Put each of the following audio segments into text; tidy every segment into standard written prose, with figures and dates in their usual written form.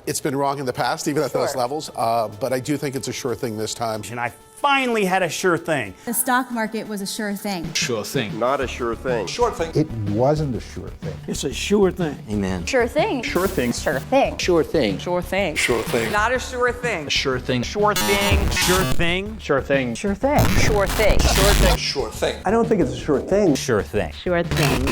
It's been wrong in the past, even at those levels, but I do think it's a sure thing this time. And I finally had a sure thing. The stock market was a sure thing. Sure thing. Not a sure thing. Sure thing. It wasn't a sure thing. It's a sure thing. Amen. Sure thing. Sure thing. Sure thing. Sure thing. Sure thing. Sure thing. Not a sure thing. Sure thing. Sure thing. Sure thing. Sure thing. Sure thing. Sure thing. Sure thing. Sure thing. I don't think it's a sure thing. Sure thing. Sure thing.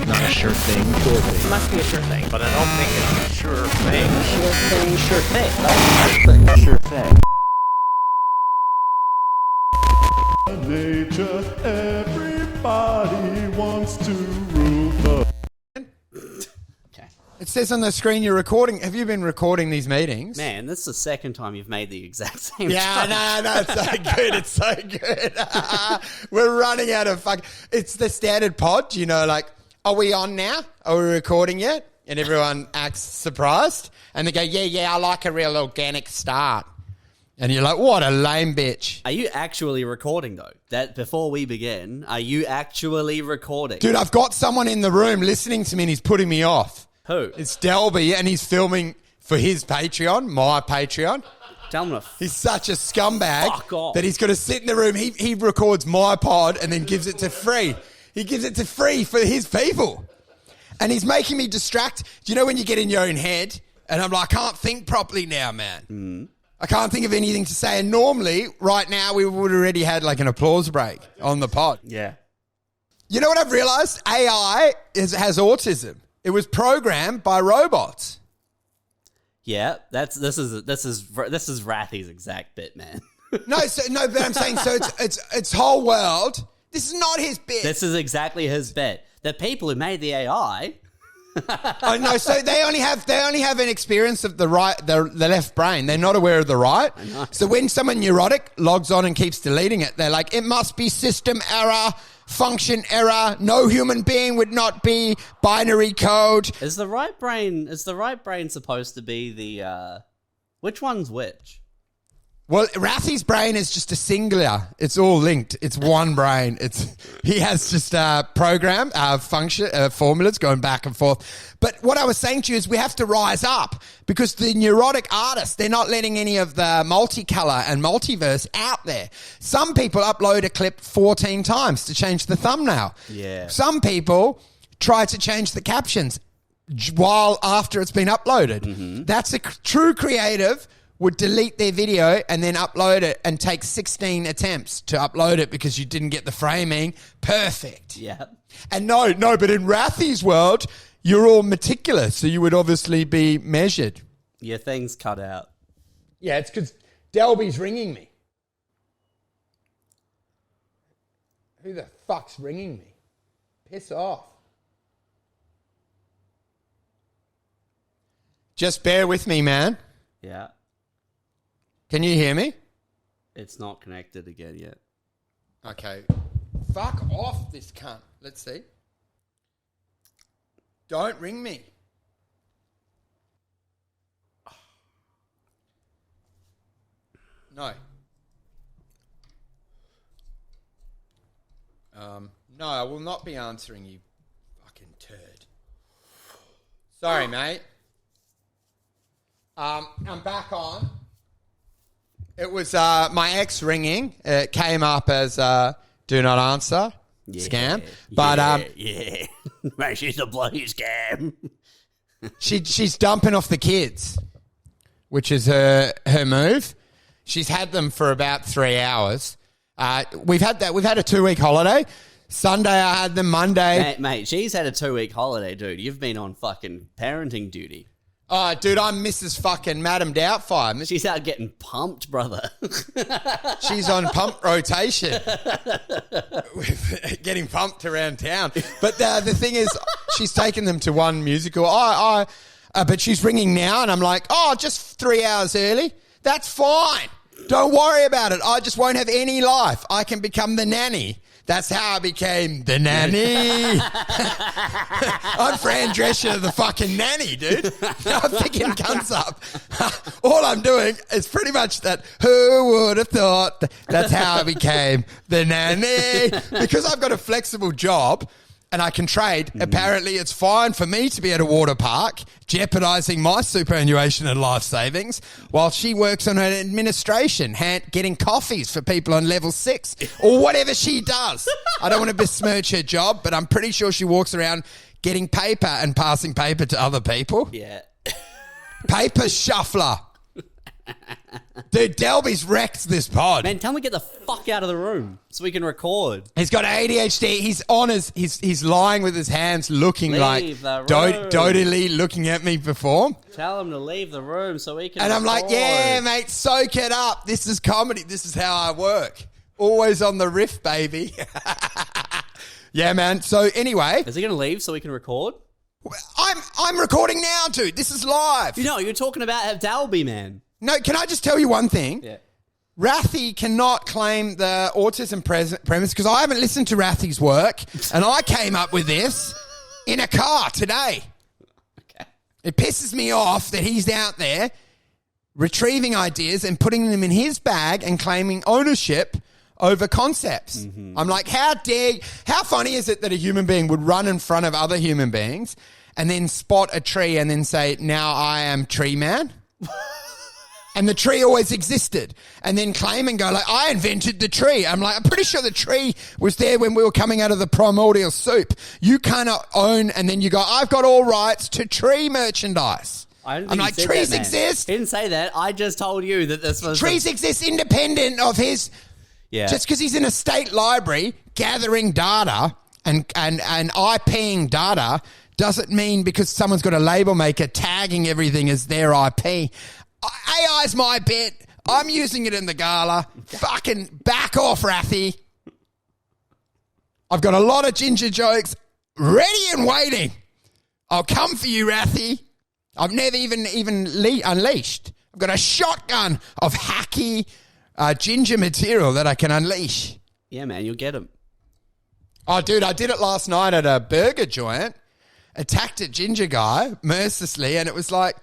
Not a sure thing. Sure thing. Must be a sure thing, but I don't think it's a sure thing. Sure thing. Sure thing. Sure thing. Nature, everybody wants to rule the... Okay. It says on the screen you're recording. Have you been recording these meetings? Man, this is the second time you've made the exact same joke. No, it's so good. It's so good. We're running out of fuck. It's the standard pod. You know, like, are we on now? Are we recording yet? And everyone acts surprised. And they go, yeah, I like a real organic start. And you're like, what a lame bitch. Are you actually recording, though? That before we begin, are you actually recording? Dude, I've got someone in the room listening to me and he's putting me off. Who? It's Delby and he's filming for his Patreon, my Patreon. Tell him to He's such a scumbag fuck off. that he's got to sit in the room. He records my pod and then gives it to free. He gives it to free for his people. And he's making me distract. Do you know when you get in your own head and I'm like, I can't think properly now, man. Mm. I can't think of anything to say. And normally, right now, we would have already had like an applause break on the pod. Yeah. You know what I've realized? AI has autism. It was programmed by robots. Yeah, this is Rathy's exact bit, man. But I'm saying it's whole world. This is not his bit. This is exactly his bit. The people who made the AI. Oh no! So they only have an experience of the left brain. They're not aware of the right. So when someone neurotic logs on and keeps deleting it, they're like, it must be system error, function error. No human being would not be binary code. Is the right brain supposed to be the which one's which? Well, Rathy's brain is just a singular. It's all linked. It's one brain. He has just a program, function, formulas going back and forth. But what I was saying to you is we have to rise up because the neurotic artists, they're not letting any of the multicolor and multiverse out there. Some people upload a clip 14 times to change the thumbnail. Yeah. Some people try to change the captions while after it's been uploaded. Mm-hmm. That's a true creative would delete their video and then upload it and take 16 attempts to upload it because you didn't get the framing perfect. Yeah. And no, but in Rathy's world, you're all meticulous, so you would obviously be measured. Your thing's cut out. Yeah, it's because Delby's ringing me. Who the fuck's ringing me? Piss off. Just bear with me, man. Yeah. Can you hear me? It's not connected again yet. Okay. Fuck off this cunt. Let's see. Don't ring me. No. No, I will not be answering you, fucking turd. Sorry, mate. I'm back on. It was my ex ringing. It came up as do not answer scam. But yeah. Mate, she's a bloody scam. she's dumping off the kids, which is her move. She's had them for about 3 hours. We've had a 2-week holiday. Sunday I had them. Monday, mate, she's had a 2-week holiday, dude. You've been on fucking parenting duty. Oh, dude, I'm Mrs. fucking Madam Doubtfire. She's out getting pumped, brother. She's on pump rotation. Getting pumped around town. But the thing is, she's taken them to one musical. But she's ringing now, and I'm like, just 3 hours early. That's fine. Don't worry about it. I just won't have any life. I can become the nanny. That's how I became the nanny. I'm Fran Drescher, the fucking nanny, dude. I'm picking cunts up. All I'm doing is pretty much that. Who would have thought? That's how I became the nanny. Because I've got a flexible job, and I can trade. Apparently, it's fine for me to be at a water park, jeopardizing my superannuation and life savings, while she works on her administration, getting coffees for people on level 6 or whatever she does. I don't want to besmirch her job, but I'm pretty sure she walks around getting paper and passing paper to other people. Yeah. Paper shuffler. Dude, Delby's wrecked this pod. Man, tell him to get the fuck out of the room so we can record. He's got ADHD. He's on he's lying with his hands looking Leave like the room. totally looking at me perform. Tell him to leave the room so we can And I'm like, record. yeah, mate, soak it up. This is comedy. This is how I work. Always on the riff, baby. Yeah, man. So anyway, Is he going to leave so we can record? I'm recording now, dude. This is live. You know, you're talking about Dalby, man. No, can I just tell you one thing? Yeah. Rathy cannot claim the autism premise because I haven't listened to Rathy's work, and I came up with this in a car today. Okay. It pisses me off that he's out there retrieving ideas and putting them in his bag and claiming ownership over concepts. I'm like, how funny is it that a human being would run in front of other human beings and then spot a tree and then say, now I am tree man? And the tree always existed, and then claim and go like, I invented the tree. I'm like, I'm pretty sure the tree was there when we were coming out of the primordial soup. You cannot own, and then you go, I've got all rights to tree merchandise. I don't think I'm he like, said trees that, man. exist. He didn't say that. I just told you that this was... Trees exist independent of his... Yeah. Just because he's in a state library gathering data and IPing data doesn't mean because someone's got a label maker tagging everything as their IP. AI's my bit. I'm using it in the gala. Fucking back off, Rathy. I've got a lot of ginger jokes ready and waiting. I'll come for you, Rathy. I've never even unleashed. I've got a shotgun of hacky ginger material that I can unleash. Yeah, man, you'll get him. Oh, dude, I did it last night at a burger joint. Attacked a ginger guy mercilessly, and it was like,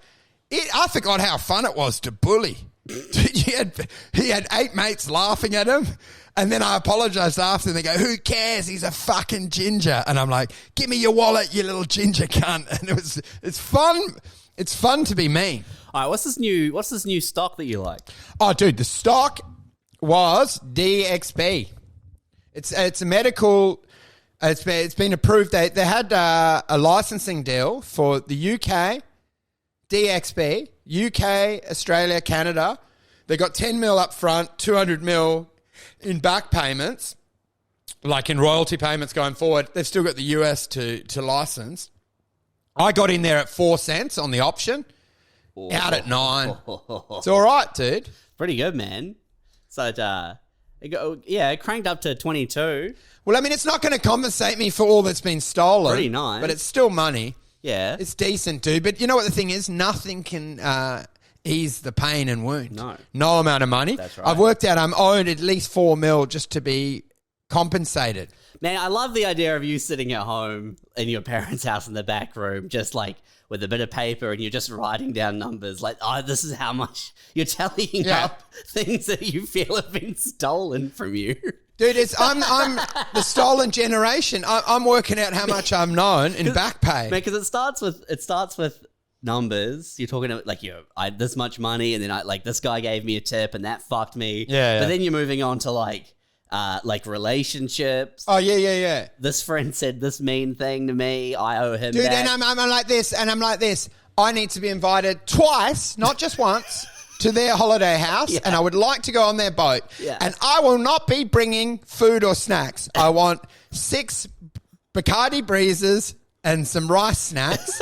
I forgot how fun it was to bully. He had 8 mates laughing at him, and then I apologized after, and they go, who cares? He's a fucking ginger. And I'm like, give me your wallet, you little ginger cunt. And it's fun. It's fun to be mean. All right, what's this new stock that you like? Oh, dude, the stock was DXB. It's a medical. It's been approved. They had a licensing deal for the UK, DXB, UK, Australia, Canada. They got 10 mil up front, 200 mil in back payments, like in royalty payments going forward. They've still got the US to license. I got in there at 4 cents on the option, out at 9. It's all right, dude. Pretty good, man. So it cranked up to 22. Well, I mean, it's not going to compensate me for all that's been stolen. Pretty nice. But it's still money. Yeah. It's decent, dude. But you know what the thing is? Nothing can ease the pain and wound. No. No amount of money. That's right. I've worked out I'm owed at least 4 mil just to be compensated. Man, I love the idea of you sitting at home in your parents' house in the back room, just like with a bit of paper, and you're just writing down numbers like, oh, this is how much you're tallying up things that you feel have been stolen from you. Dude, I'm the stolen generation. I'm working out how much I'm known in back pay. Because it starts with numbers. You're talking about like I had this much money, and then this guy gave me a tip, and that fucked me. Yeah. But then you're moving on to like relationships. Oh yeah. This friend said this mean thing to me. I owe him. Dude, back. and I'm like this, and I'm like this. I need to be invited twice, not just once, to their holiday house, and I would like to go on their boat. Yeah. And I will not be bringing food or snacks. I want 6 Bacardi Breezes and some rice snacks.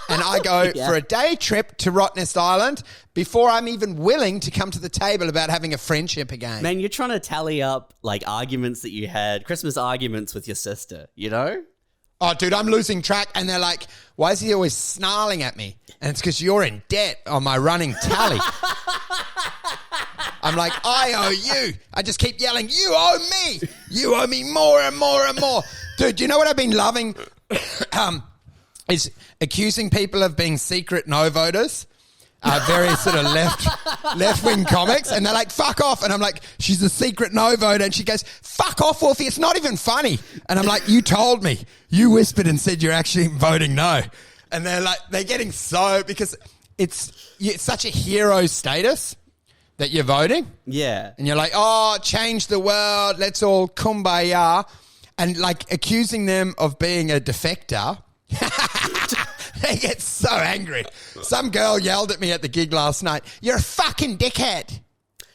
And I go for a day trip to Rottnest Island before I'm even willing to come to the table about having a friendship again. Man, you're trying to tally up like arguments that you had, Christmas arguments with your sister, you know? Oh, dude, I'm losing track. And they're like, why is he always snarling at me? And it's because you're in debt on my running tally. I'm like, I owe you. I just keep yelling, you owe me. You owe me more and more and more. Dude, you know what I've been loving? Is accusing people of being secret no voters. very sort of left wing comics, and they're like, fuck off. And I'm like, she's a secret no voter. And she goes, fuck off, Wolfie. It's not even funny. And I'm like, you told me. You whispered and said you're actually voting no. And they're getting so, because it's such a hero status that you're voting. Yeah. And you're like, oh, change the world. Let's all kumbaya. And like accusing them of being a defector. They get so angry. Some girl yelled at me at the gig last night, you're a fucking dickhead.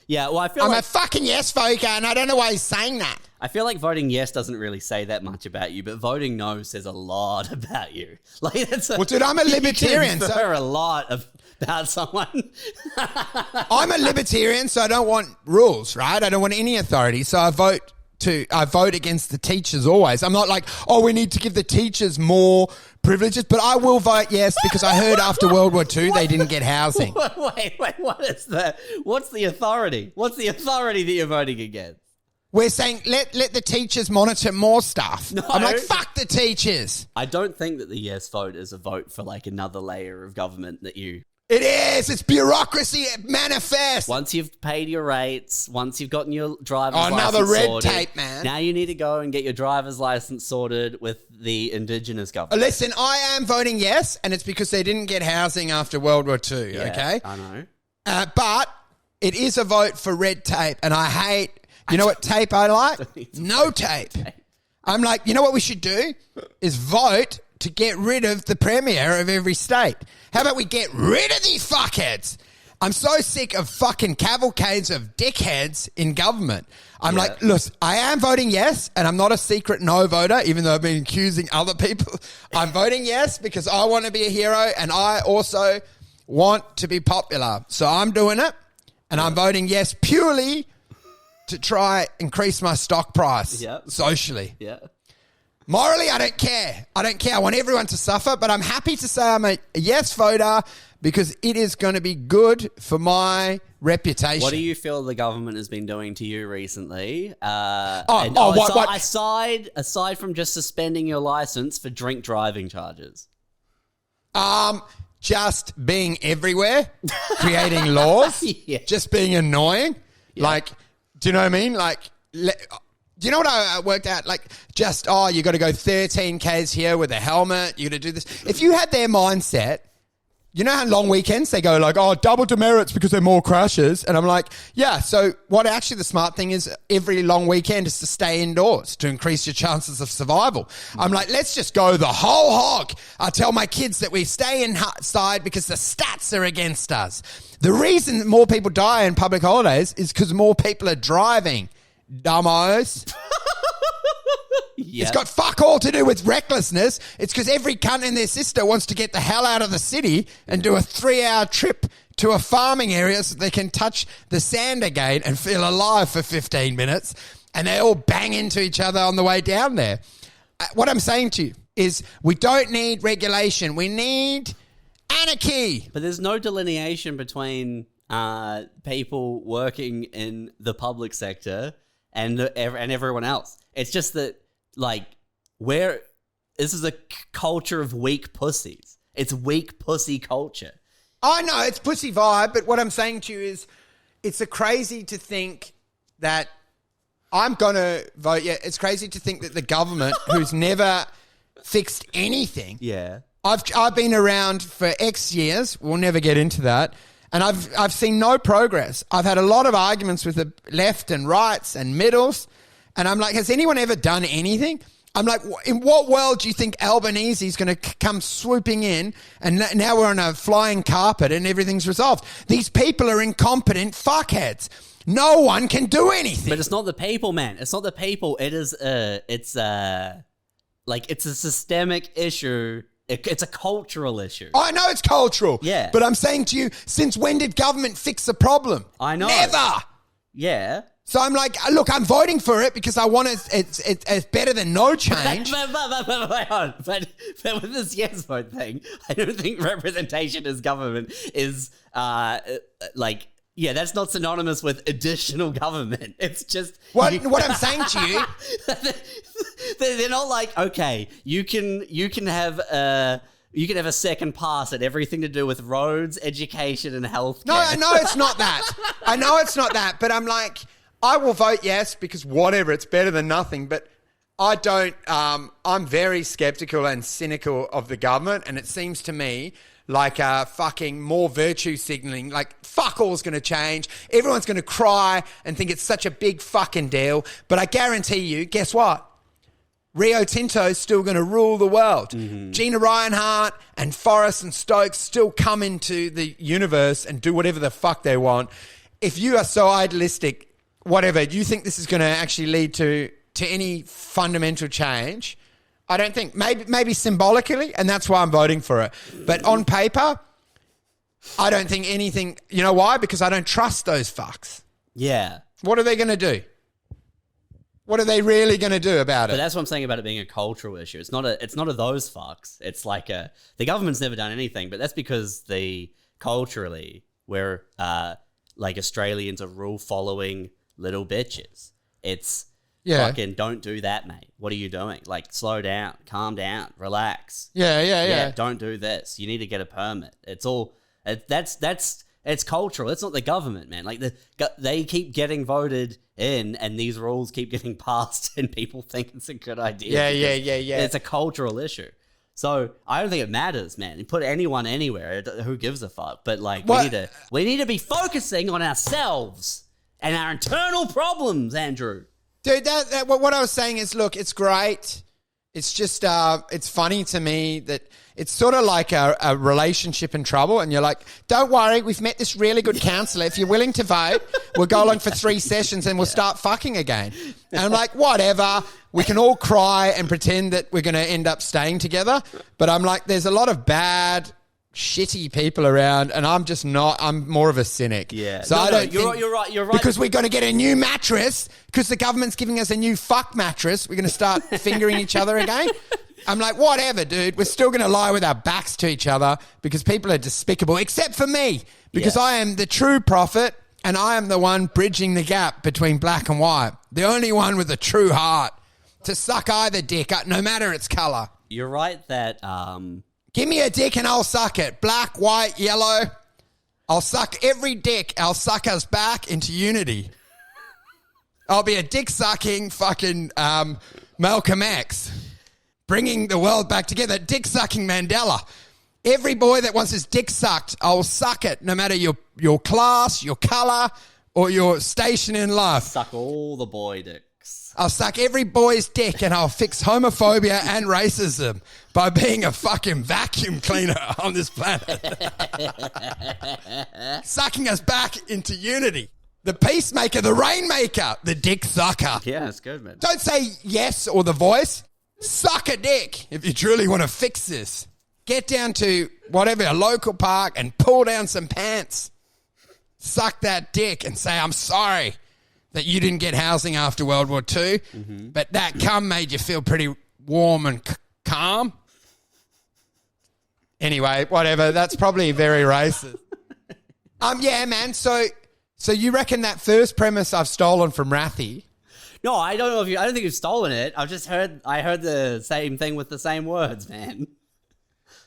Yeah, well, I feel I'm like a fucking yes voter, and I don't know why he's saying that. I feel like voting yes doesn't really say that much about you, but voting no says a lot about you. Like that's Well, dude, I'm a libertarian. You can infer a lot about someone. I'm a libertarian, so I don't want rules, right? I don't want any authority, so I vote against the teachers always. I'm not like, oh, we need to give the teachers more privileges, but I will vote yes because I heard after World War II they didn't get housing. Wait, what is that? What's the authority? What's the authority that you're voting against? We're saying let the teachers monitor more stuff. No. I'm like, fuck the teachers. I don't think that the yes vote is a vote for like another layer of government that you... It is. It's bureaucracy. It manifests. Once you've paid your rates, once you've gotten your driver's license another red sorted, tape, man. Now you need to go and get your driver's license sorted with the Indigenous government. Listen, I am voting yes, and it's because they didn't get housing after World War II, Yeah, okay? I know. But it is a vote for red tape, and I hate... You know what tape I like? No tape. I'm like, you know what we should do? Is vote to get rid of the premier of every state. How about we get rid of these fuckheads? I'm so sick of fucking cavalcades of dickheads in government. I'm like, look, I am voting yes, and I'm not a secret no voter, even though I've been accusing other people. I'm voting yes because I want to be a hero, and I also want to be popular. So I'm doing it, and I'm voting yes purely to try increase my stock price socially. Yeah. Morally, I don't care. I want everyone to suffer, but I'm happy to say I'm a yes voter because it is going to be good for my reputation. What do you feel the government has been doing to you recently? What? Aside from just suspending your license for drink driving charges. Just being everywhere, creating laws, just being annoying. Yeah. Like, do you know what I mean? Like, do you know what I worked out? Like, just, you got to go 13 Ks here with a helmet. You got to do this. If you had their mindset, you know how long weekends they go like, double demerits because there are more crashes. And I'm like, yeah. So what actually the smart thing is every long weekend is to stay indoors to increase your chances of survival. I'm like, let's just go the whole hog. I tell my kids that we stay inside because the stats are against us. The reason that more people die in public holidays is because more people are driving. Dumbos. It's got fuck all to do with recklessness. It's because every cunt and their sister wants to get the hell out of the city and do a 3-hour trip to a farming area so they can touch the sand again and feel alive for 15 minutes. And they all bang into each other on the way down there. What I'm saying to you is we don't need regulation. We need anarchy. But there's no delineation between people working in the public sector and everyone else. It's just that, like, this is a culture of weak pussies. It's weak pussy culture. I know, it's pussy vibe, but what I'm saying to you is it's crazy to think that I'm going to vote. Yeah, it's crazy to think that the government, who's never fixed anything. Yeah. I've been around for X years. We'll never get into that. And I've seen no progress. I've had a lot of arguments with the left and rights and middles. And I'm like, has anyone ever done anything? I'm like, in what world do you think Albanese is going to come swooping in and now we're on a flying carpet and everything's resolved? These people are incompetent fuckheads. No one can do anything. But it's not the people, man. It's not the people. It is it's a systemic issue. It's a cultural issue. I know it's cultural. Yeah. But I'm saying to you, since when did government fix the problem? I know. Never. Yeah. So I'm like, look, I'm voting for it because I want it's better than no change. But with this yes vote thing, I don't think representation as government is that's not synonymous with additional government. It's just what I'm saying to you. They're not like, okay, you can have You can have a second pass at everything to do with roads, education, and health. No, I know it's not that. I know it's not that, but I'm like, I will vote yes because whatever, it's better than nothing. But I don't, I'm very skeptical and cynical of the government, and it seems to me like fucking more virtue signaling, like fuck all's going to change. Everyone's going to cry and think it's such a big fucking deal. But I guarantee you, guess what? Rio Tinto's still going to rule the world. Gina Reinhardt and Forrest and Stokes still come into the universe and do whatever the fuck they want. If you are so idealistic, whatever, do you think this is going to actually lead to any fundamental change? I don't think. Maybe symbolically, and that's why I'm voting for it. But on paper, I don't think anything. You know why? Because I don't trust those fucks. Yeah. What are they going to do? What are they really going to do about it? But that's what I'm saying about it being a cultural issue. It's not a those fucks. It's like the government's never done anything, but that's because culturally we're like Australians are rule following little bitches. It's fucking don't do that, mate. What are you doing? Like slow down, calm down, relax. Yeah. Don't do this. You need to get a permit. It's all it's cultural. It's not the government, man. Like they keep getting voted in, and these rules keep getting passed, and people think it's a good idea. Yeah. It's a cultural issue. So I don't think it matters, man. You put anyone anywhere, who gives a fuck? But like, we need to be focusing on ourselves and our internal problems, Andrew. Dude, what I was saying is, look, it's great. It's just, it's funny to me that it's sort of like a relationship in trouble, and you're like, don't worry, we've met this really good counsellor. If you're willing to vote, we'll go along for 3 sessions and we'll start fucking again. And I'm like, whatever. We can all cry and pretend that we're going to end up staying together. But I'm like, there's a lot of bad, shitty people around, and I'm just not. I'm more of a cynic. Yeah. So I don't. You're right. Because we're going to get a new mattress because the government's giving us a new fuck mattress. We're going to start fingering each other again. I'm like, whatever, dude. We're still going to lie with our backs to each other because people are despicable, except for me, because I am the true prophet and I am the one bridging the gap between black and white. The only one with a true heart to suck either dick, no matter its colour. You're right that. Give me a dick and I'll suck it. Black, white, yellow. I'll suck every dick. I'll suck us back into unity. I'll be a dick-sucking fucking Malcolm X. Bringing the world back together. Dick-sucking Mandela. Every boy that wants his dick sucked, I'll suck it. No matter your class, your colour, or your station in life. Suck all the boy dicks. I'll suck every boy's dick and I'll fix homophobia and racism by being a fucking vacuum cleaner on this planet. Sucking us back into unity. The peacemaker, the rainmaker, the dick sucker. Yeah, that's good, man. Don't say yes or the voice. Suck a dick if you truly want to fix this. Get down to whatever, a local park and pull down some pants. Suck that dick and say, I'm sorry that you didn't get housing after World War II, but that cum made you feel pretty warm and calm. Anyway, whatever. That's probably very racist. Yeah, man. So you reckon that first premise I've stolen from Rathy? No, I don't know I don't think you've stolen it. I heard the same thing with the same words, man.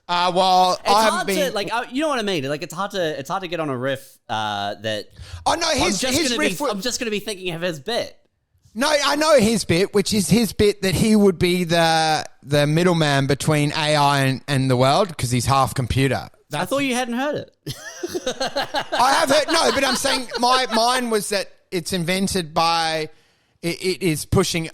Well, it's I haven't hard been. to, like, you know what I mean? Like, it's hard to get on a riff that. Oh no, his riff. I'm just gonna be thinking of his bit. No, I know his bit, which is his bit that he would be the middleman between AI and the world because he's half computer. I thought you hadn't heard it. I have heard, no, but I'm saying mine was that it's invented by, it is pushing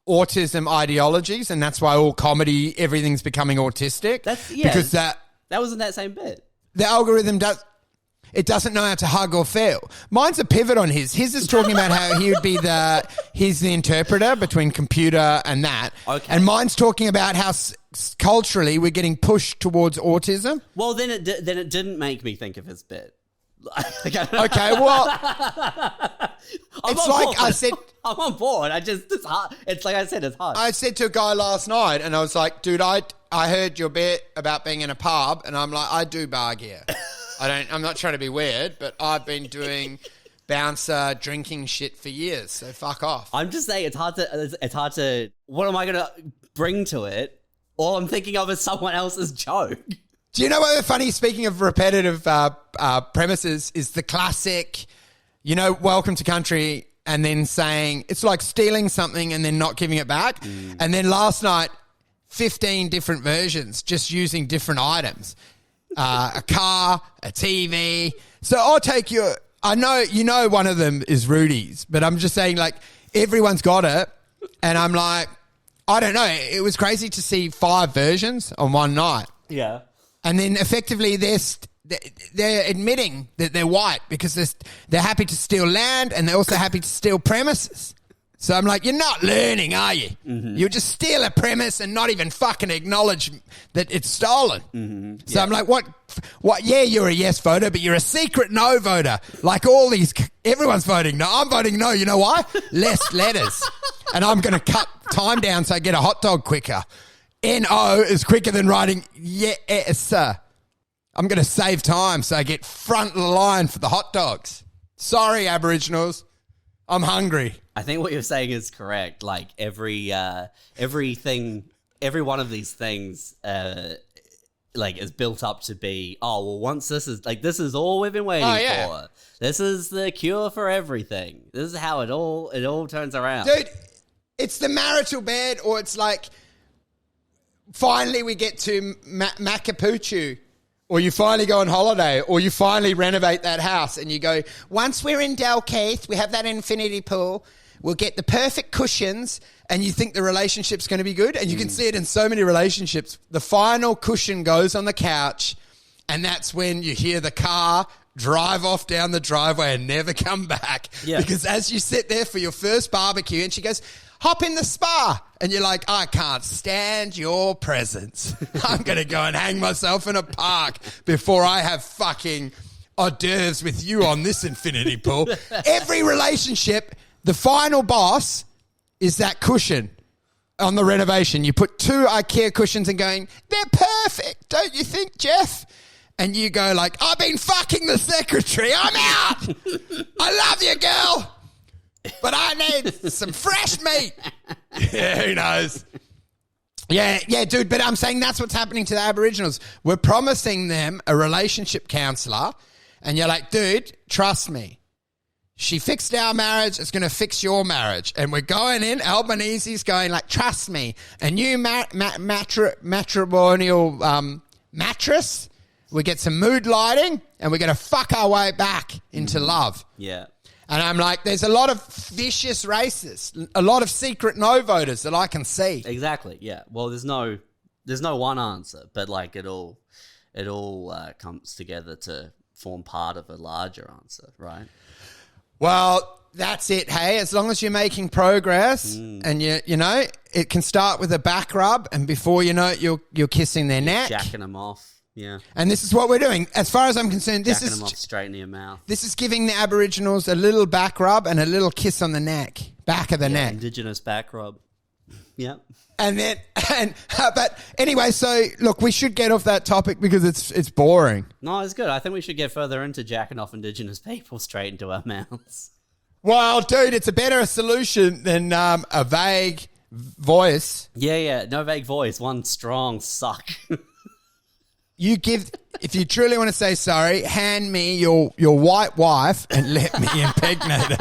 autism ideologies, and that's why all comedy, everything's becoming autistic. Because that was in that same bit. The algorithm doesn't know how to hug or feel. Mine's a pivot on his. His is talking about how he would be he's the interpreter between computer and that. Okay. And mine's talking about how culturally we're getting pushed towards autism. Well, then it didn't make me think of his bit. Okay, well, it's like I said. I'm on board. It's hard. It's like I said, it's hard. I said to a guy last night, and I was like, dude, I heard your bit about being in a pub, and I'm like, I do bar gear. I'm not trying to be weird, but I've been doing bouncer drinking shit for years, so fuck off. I'm just saying it's hard to what am I going to bring to it? All I'm thinking of is someone else's joke. Do you know what the funny, speaking of repetitive premises, is the classic, welcome to country and then saying, it's like stealing something and then not giving it back. And then last night, 15 different versions, just using different items. A car, a TV. So I'll take I know one of them is Rudy's, but I'm just saying like everyone's got it. And I'm like, I don't know. It was crazy to see 5 versions on one night. Yeah. And then effectively they're admitting that they're white because they're happy to steal land and they're also happy to steal premises. So I'm like, you're not learning, are you? Mm-hmm. You'll just steal a premise and not even fucking acknowledge that it's stolen. Mm-hmm. So I'm like, what? Yeah, you're a yes voter, but you're a secret no voter. Like everyone's voting no. I'm voting no. You know why? Less letters. And I'm going to cut time down so I get a hot dog quicker. NO is quicker than writing yes, sir. I'm going to save time so I get front line for the hot dogs. Sorry, Aboriginals. I'm hungry. I think what you're saying is correct. Like everything, every one of these things, is built up to be, once this is all we've been waiting for. This is the cure for everything. This is how it all turns around. Dude, it's the marital bed, or it's like, finally we get to Macapuchu, or you finally go on holiday, or you finally renovate that house and you go, once we're in Dalkeith, we have that infinity pool, we'll get the perfect cushions, and you think the relationship's going to be good. And you can see it in so many relationships. The final cushion goes on the couch, and that's when you hear the car drive off down the driveway and never come back. Yeah. Because as you sit there for your first barbecue, and she goes, hop in the spa. And you're like, I can't stand your presence. I'm going to go and hang myself in a park before I have fucking hors d'oeuvres with you on this infinity pool. Every relationship, the final boss is that cushion on the renovation. You put 2 IKEA cushions and going, they're perfect, don't you think, Jeff? And you go like, I've been fucking the secretary. I'm out. I love you, girl. But I need some fresh meat. Yeah, who knows? Yeah, dude, but I'm saying that's what's happening to the Aboriginals. We're promising them a relationship counsellor, and you're like, dude, trust me. She fixed our marriage, it's going to fix your marriage. And we're going in, Albanese's going like, trust me, a new matrimonial mattress, we get some mood lighting, and we're going to fuck our way back into love. Yeah. And I'm like, there's a lot of vicious racists, a lot of secret no voters that I can see. Exactly. Yeah. Well, there's no one answer, but like it all comes together to form part of a larger answer, right? Well, that's it. Hey, as long as you're making progress, and you know, it can start with a back rub, and before you know it, you're kissing their neck, jacking them off. Yeah. And this is what we're doing. As far as I'm concerned, this jacking is them off straight in your mouth. This is giving the Aboriginals a little back rub and a little kiss on the neck, back of the neck. Indigenous back rub. Yeah. And then, but anyway, so look, we should get off that topic because it's boring. No, it's good. I think we should get further into jacking off Indigenous people straight into our mouths. Well, dude, it's a better solution than a vague voice. Yeah. No vague voice. One strong suck. If you truly want to say sorry, hand me your white wife and let me impregnate her.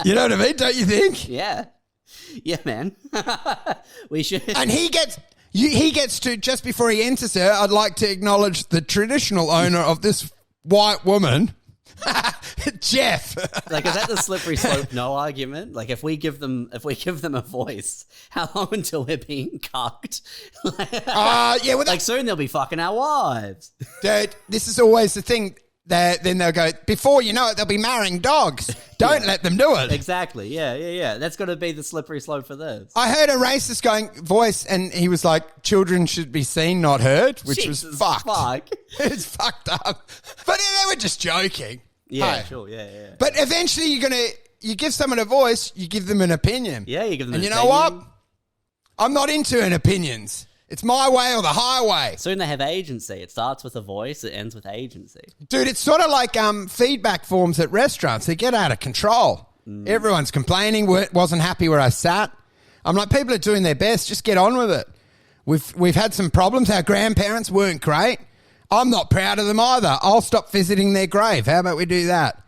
You know what I mean? Don't you think? Yeah. Yeah, man. We should. And he gets to, just before he enters her, I'd like to acknowledge the traditional owner of this white woman, Jeff. Like, is that the slippery slope no argument? Like, if we give them a voice, how long until we're being cucked? Yeah, well, like soon they'll be fucking our wives. Dude, this is always the thing. Then they'll go, before you know it, they'll be marrying dogs. Don't let them do it. Exactly. Yeah. That's got to be the slippery slope for this. I heard a racist voice, and he was like, children should be seen, not heard, which Jesus was fucked. Fuck. It's fucked up. But they were just joking. Yeah, hey. Sure. Yeah. But eventually you give someone a voice, you give them an opinion. Yeah, you give them an opinion. And you know what? I'm not into an opinions. It's my way or the highway. Soon they have agency. It starts with a voice. It ends with agency. Dude, it's sort of like feedback forms at restaurants. They get out of control. Everyone's complaining. Wasn't happy where I sat. I'm like, people are doing their best. Just get on with it. We've had some problems. Our grandparents weren't great. I'm not proud of them either. I'll stop visiting their grave. How about we do that?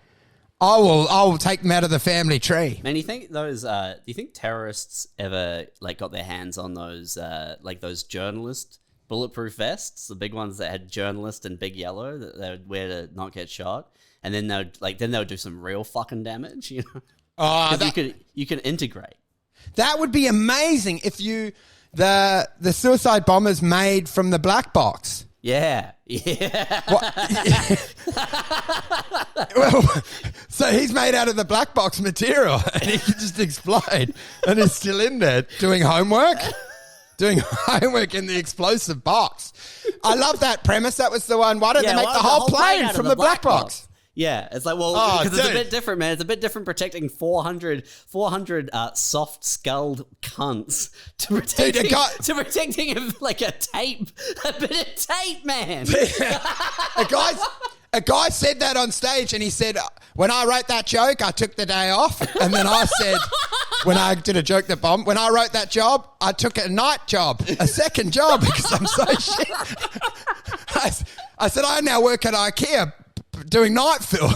I will take them out of the family tree. Man, you think those? Do you think terrorists ever like got their hands on those like those journalist bulletproof vests, the big ones that had journalist and big yellow that they would wear to not get shot, and then they would do some real fucking damage, you know? Oh, you can integrate. That would be amazing if the suicide bombers made from the black box. Yeah. Well, so he's made out of the black box material and he can just explode and he's still in there doing homework in the explosive box. I love that premise. That was the one. Why don't they make the whole plane from the black box? Yeah, it's like, well, because it's a bit different, man. It's a bit different protecting 400 soft-skulled cunts to protecting like a bit of tape, man. A guy said that on stage and he said, when I wrote that joke, I took the day off. And then I said, when I did a joke that bombed, when I wrote that job, I took a night job, a second job because I'm so shit. I said, I now work at IKEA doing night fill.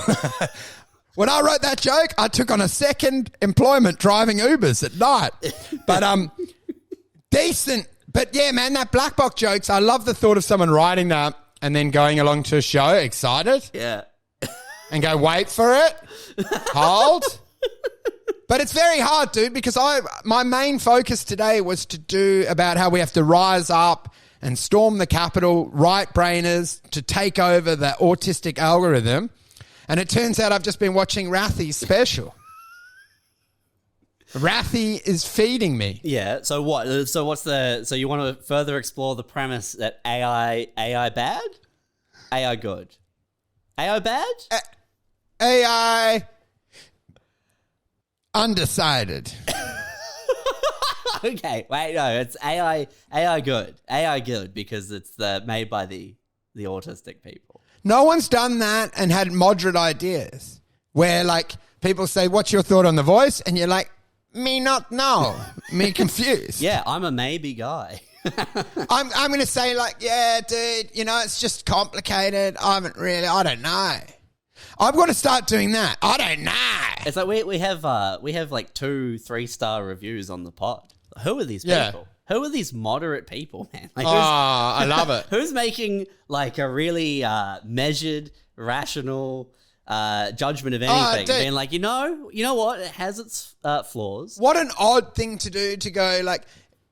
When I wrote that joke, I took on a second employment driving Ubers at night. But decent. But yeah, man, that black box jokes, I love the thought of someone writing that and then going along to a show excited. Yeah. And go, wait for it. Hold. But it's very hard, dude, because my main focus today was to do about how we have to rise up and storm the Capitol, right-brainers, to take over the autistic algorithm. And it turns out I've just been watching Rathy's special. Rathy is feeding me. Yeah. So what? So you want to further explore the premise that AI bad? AI good? AI bad? AI undecided. Okay, wait, no, it's AI good because it's made by the autistic people. No one's done that and had moderate ideas where like people say, what's your thought on The Voice? And you're like, me not know, me confused. Yeah, I'm a maybe guy. I'm going to say like, yeah, dude, it's just complicated. I don't know. I'm going to start doing that. I don't know. It's like we have like 2-3-star reviews on the pod. Who are these people? Who are these moderate people, man? Like, I love it. Who's making like a really measured, rational judgment of anything? Being like, you know what? It has its flaws. What an odd thing to do to go like,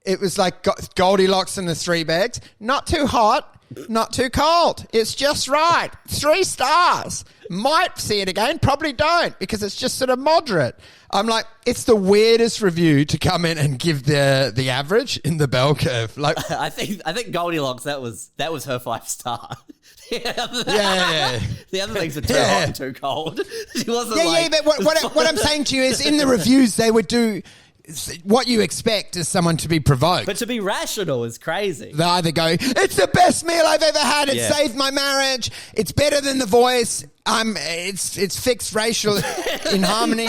it was like Goldilocks and the Three Bags. Not too hot, not too cold. It's just right. 3 stars. Might see it again, probably don't, because it's just sort of moderate. I'm like, it's the weirdest review to come in and give the average in the bell curve. Like, I think Goldilocks, that was her 5-star. Yeah. The other things were too hot and too cold. She wasn't but what I'm saying to you is in the reviews they would do what you expect is someone to be provoked. But to be rational is crazy. They either go, it's the best meal I've ever had. It saved my marriage. It's better than The Voice. It's fixed racial in harmony.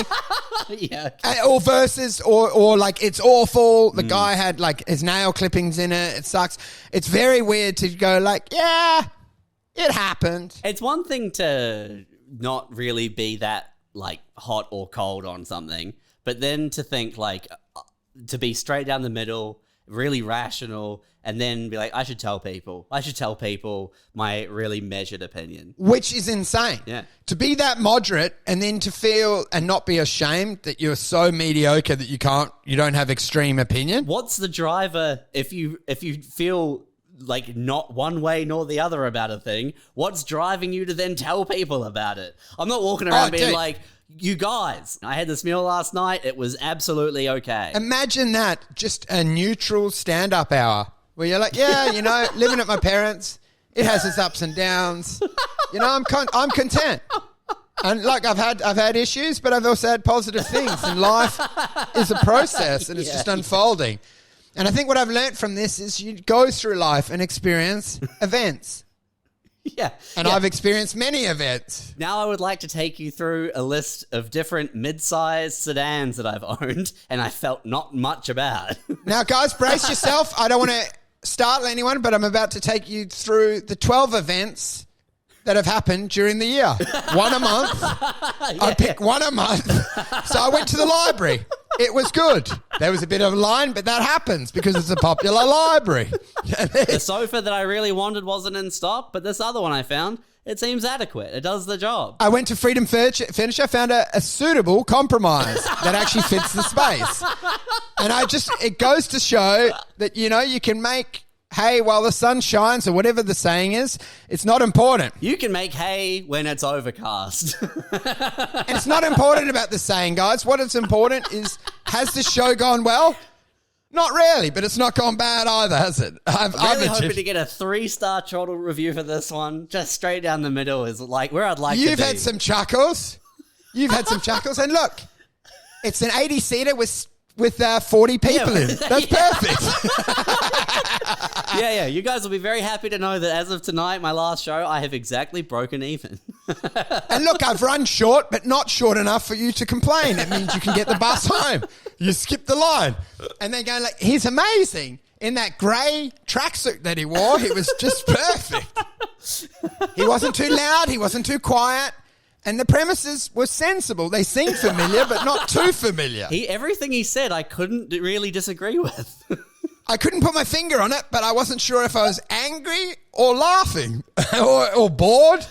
Yeah. Or versus, or like, it's awful. The guy had like his nail clippings in it. It sucks. It's very weird to go like, yeah, it happened. It's one thing to not really be that like hot or cold on something. But then to think like, to be straight down the middle, really rational, and then be like, I should tell people my really measured opinion. Which is insane. Yeah. To be that moderate and then to feel and not be ashamed that you're so mediocre that you don't have extreme opinion. What's the driver if you feel like not one way nor the other about a thing? What's driving you to then tell people about it? I'm not walking around being like, you guys, I had this meal last night. It was absolutely okay. Imagine that, just a neutral stand-up hour where you're like, yeah, living at my parents', it has its ups and downs. I'm content. And like I've had issues, but I've also had positive things. And life is a process, and it's just unfolding. And I think what I've learned from this is you go through life and experience events. Yeah. And Yeah. I've experienced many events. Now I would like to take you through a list of different mid-sized sedans that I've owned and I felt not much about. Now, guys, brace yourself. I don't want to startle anyone, but I'm about to take you through the 12 events that have happened during the year. One a month. I pick one a month. So I went to the library. It was good. There was a bit of a line, but that happens because it's a popular library. The sofa that I really wanted wasn't in stock, but this other one I found, it seems adequate. It does the job. I went to Freedom Furniture, found a suitable compromise that actually fits the space. And it goes to show that, you can make hay while the sun shines, or whatever the saying is. It's not important. You can make hay when it's overcast. And it's not important about the saying, guys. What is important is, has the show gone well? Not really, but it's not gone bad either, has it? I'm really hoping to get a 3-star chortle review for this one. Just straight down the middle is like where I'd like to be. You've had some chuckles. And look, it's an 80-seater with 40 people in. That's perfect. Yeah. You guys will be very happy to know that as of tonight, my last show, I have exactly broken even. And look, I've run short, but not short enough for you to complain. It means you can get the bus home. You skip the line. And they go like, he's amazing. In that grey tracksuit that he wore, he was just perfect. He wasn't too loud. He wasn't too quiet. And the premises were sensible. They seemed familiar, but not too familiar. Everything he said, I couldn't really disagree with. I couldn't put my finger on it, but I wasn't sure if I was angry or laughing or bored,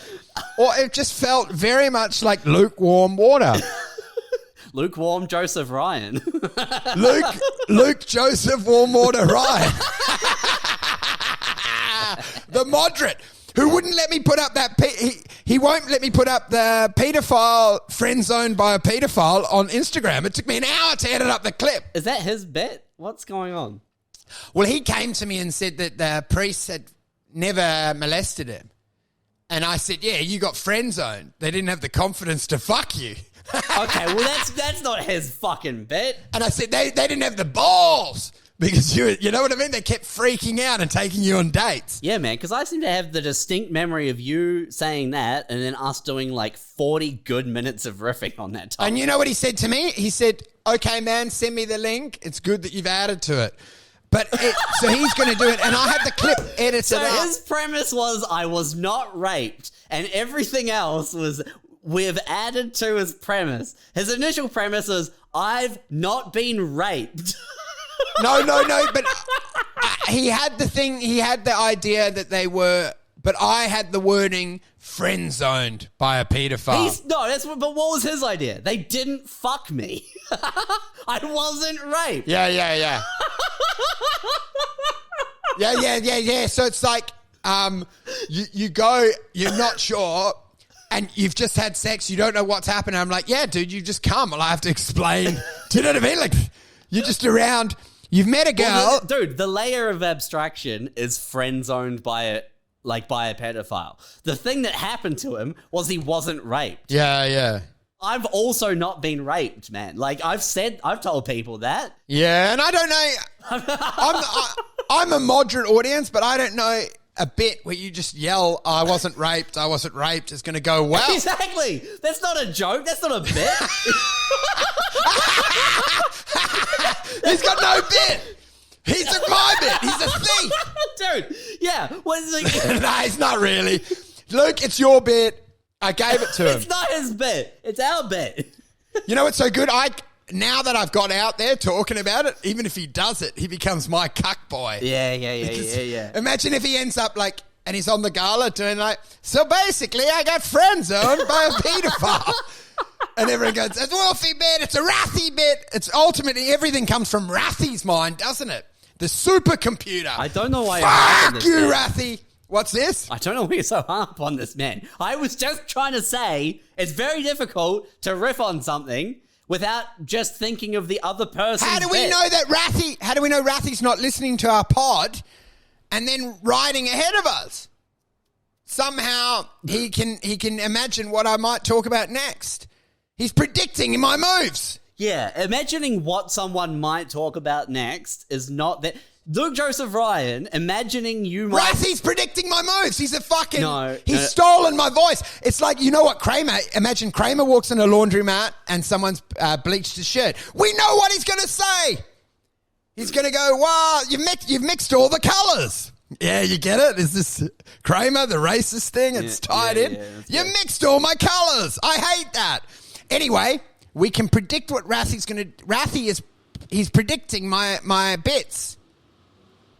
or it just felt very much like lukewarm water. Lukewarm Joseph Ryan. Luke Joseph Warm Water Ryan. The moderate who wouldn't let me put up that... He won't let me put up the paedophile friend zoned by a paedophile on Instagram. It took me an hour to edit up the clip. Is that his bit? What's going on? Well, he came to me and said that the priest had never molested him. And I said, yeah, you got friend zoned. They didn't have the confidence to fuck you. Okay, well, that's not his fucking bit. And I said, they didn't have the balls. Because you know what I mean? They kept freaking out and taking you on dates. Yeah, man, because I seem to have the distinct memory of you saying that and then us doing like 40 good minutes of riffing on that topic. And you know what he said to me? He said, okay, man, send me the link. It's good that you've added to it. So he's going to do it. And I had the clip edited So out. his premise was I was not raped and everything else was we've added to his premise. His initial premise was I've not been raped. No, but he had the idea that they were, but I had the wording friend zoned by a paedophile. But what was his idea? They didn't fuck me. I wasn't raped. Yeah. Yeah. So it's like, you go, you're not sure, and you've just had sex, you don't know what's happened. I'm like, yeah, dude, you just come. Well, I have to explain. Do you know what I mean? Like, you're just around. You've met a girl. Well, dude, the layer of abstraction is friend zoned by a pedophile. The thing that happened to him was he wasn't raped. Yeah. I've also not been raped, man. Like I've told people that. Yeah, and I don't know. I'm a moderate audience, but I don't know a bit where you just yell, I wasn't raped is going to go well. Exactly. That's not a joke. That's not a bit. He's got no bit. He's a my bit. He's a thief. Dude, yeah. What is it? No, it's not really. Luke, it's your bit. I gave it to him. It's not his bit. It's our bit. You know what's so good? Now that I've got out there talking about it, even if he does it, he becomes my cuck boy. Yeah. Imagine if he ends up like, and he's on the gala doing like, so basically I got friend zoned by a paedophile. And everyone goes, it's a Wolfie bit, it's a Rathy bit. It's ultimately, everything comes from Rathy's mind, doesn't it? The supercomputer. I don't know why you're hard on this, Fuck you, man. Rathy. What's this? I don't know why you're so hard up on this, man. I was just trying to say it's very difficult to riff on something without just thinking of the other person's How do we bit. know Rathy's not listening to our pod and then riding ahead of us? Somehow he can imagine what I might talk about next. He's predicting my moves. Yeah, imagining what someone might talk about next is not that. Luke Joseph Ryan, imagining you might... Rathy's predicting my moves. He's a fucking... No, he's no. stolen my voice. It's like, you know what, Kramer... Imagine Kramer walks in a laundromat and someone's bleached his shirt. We know what he's going to say. He's going to go, wow, you've mixed all the colours. Yeah, you get it? Is this Kramer, the racist thing? It's tied in. You mixed all my colours. I hate that. Anyway, we can predict what Rathy's going to... Rathy is... He's predicting my bits.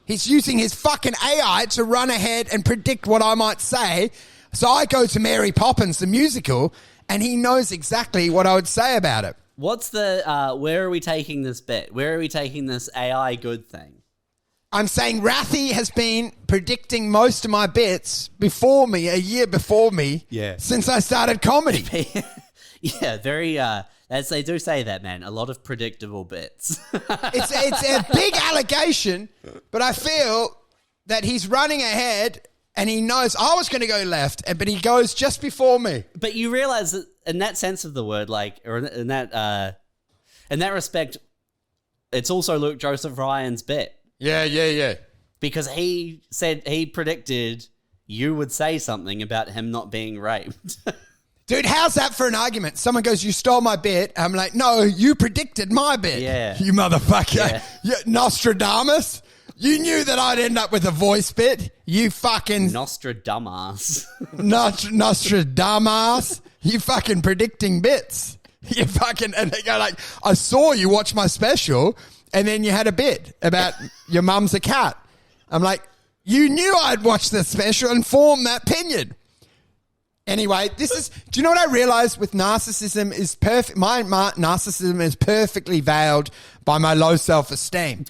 He's using his fucking AI to run ahead and predict what I might say. So I go to Mary Poppins, the musical, and he knows exactly what I would say about it. What's the... where are we taking this bet? Where are we taking this AI good thing? I'm saying Rathy has been predicting most of my bits before me, a year before me, since I started comedy. Yeah, very... as they do say that, man, a lot of predictable bits. It's a big allegation, but I feel that he's running ahead and he knows I was going to go left, but he goes just before me. But you realize that in that sense of the word, like, or in that respect, it's also Luke Joseph Ryan's bit. Yeah. Because he said, he predicted you would say something about him not being raped. Dude, how's that for an argument? Someone goes, you stole my bit. I'm like, no, you predicted my bit. Yeah. You motherfucker. Yeah. You, Nostradumbass. You knew that I'd end up with a voice bit. You fucking... Nostradumbass. Nostradumbass. You fucking predicting bits. You fucking... And they go like, I saw you watch my special and then you had a bit about your mum's a cat. I'm like, you knew I'd watch the special and form that opinion. Anyway, this is... Do you know what I realized with narcissism is perfect? My narcissism is perfectly veiled by my low self-esteem.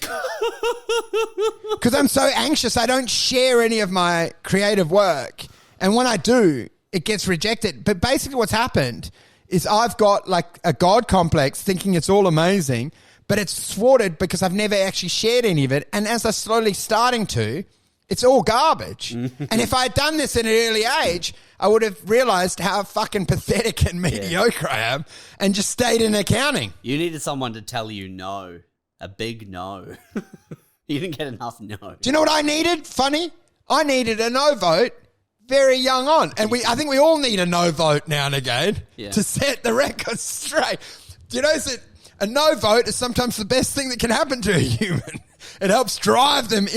Because I'm so anxious, I don't share any of my creative work. And when I do, it gets rejected. But basically what's happened is I've got like a God complex thinking it's all amazing, but it's thwarted because I've never actually shared any of it. And as I'm slowly starting to... It's all garbage. And if I had done this at an early age, I would have realized how fucking pathetic and mediocre I am and just stayed in accounting. You needed someone to tell you no. A big no. You didn't get enough no. Do you know what I needed? Funny. I needed a no vote very young on. And I think we all need a no vote now and again to set the record straight. Do you know that a no vote is sometimes the best thing that can happen to a human? It helps drive them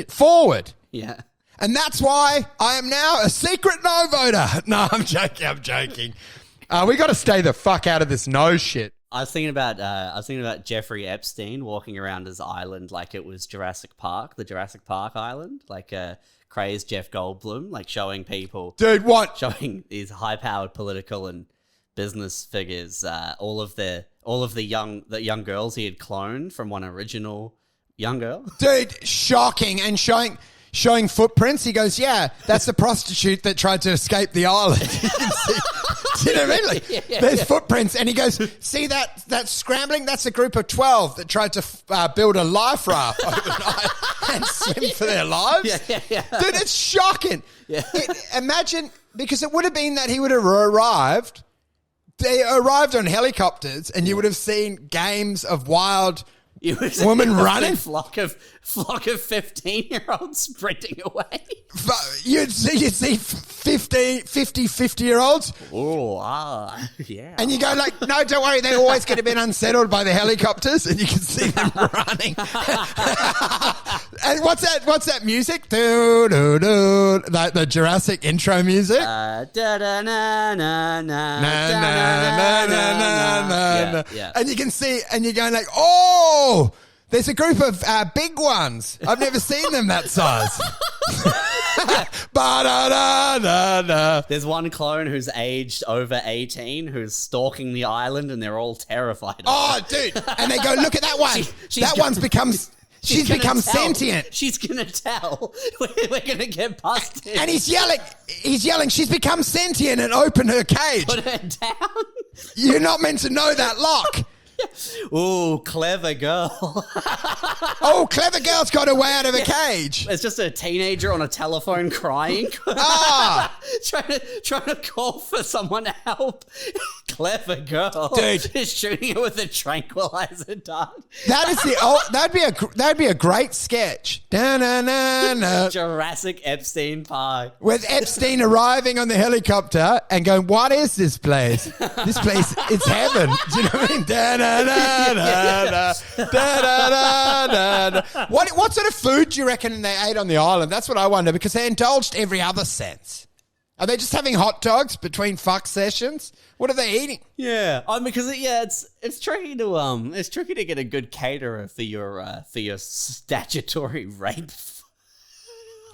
forward. Yeah. And that's why I am now a secret no voter. No, I'm joking. We got to stay the fuck out of this no shit. I was thinking about Jeffrey Epstein walking around his island like it was Jurassic Park, the Jurassic Park island, like crazed Jeff Goldblum, like showing people, dude, what? Showing these high-powered political and business figures, all of the young girls he had cloned from one original young girl. Dude, shocking, and showing footprints. He goes, yeah, that's the prostitute that tried to escape the island. You can see, do you know what I mean? Like, there's footprints. And he goes, see that scrambling? That's a group of 12 that tried to build a life raft overnight and swim for their lives. Dude, it's shocking. Imagine, because it would have been that he would have arrived. They arrived on helicopters and you would have seen games of wild... woman running? Flock of 15-year-olds sprinting away. You'd see 50-year-olds. Oh, yeah. And you go like, no, don't worry, they're always going to be unsettled by the helicopters, and you can see them running. And what's that music? Do do do, like the Jurassic intro music. Da da na na na na na na. And you can see, and you're going like, oh. There's a group of big ones. I've never seen them that size. There's one clone who's aged over 18 who's stalking the island and they're all terrified of dude. And they go, look at that one. She's become sentient. She's going to tell. We're going to get busted. And he's yelling, she's become sentient and open her cage. Put her down. You're not meant to know that lock. Ooh, clever girl. Oh, clever girl's got her way out of a cage. It's just a teenager on a telephone crying. Trying to call for someone to help. clever girl. Dude. Just shooting it with a tranquilizer dart. That'd be a great sketch. Da-na-na-na. Jurassic Epstein Park. With Epstein arriving on the helicopter and going, what is this place? This place, it's heaven. Do you know what I mean? Da-na-na-na-na. Da-da-da-da-da. What sort of food do you reckon they ate on the island? That's what I wonder, because they indulged every other sense. Are they just having hot dogs between fuck sessions? What are they eating? Yeah, because it's tricky to get a good caterer for your statutory rape.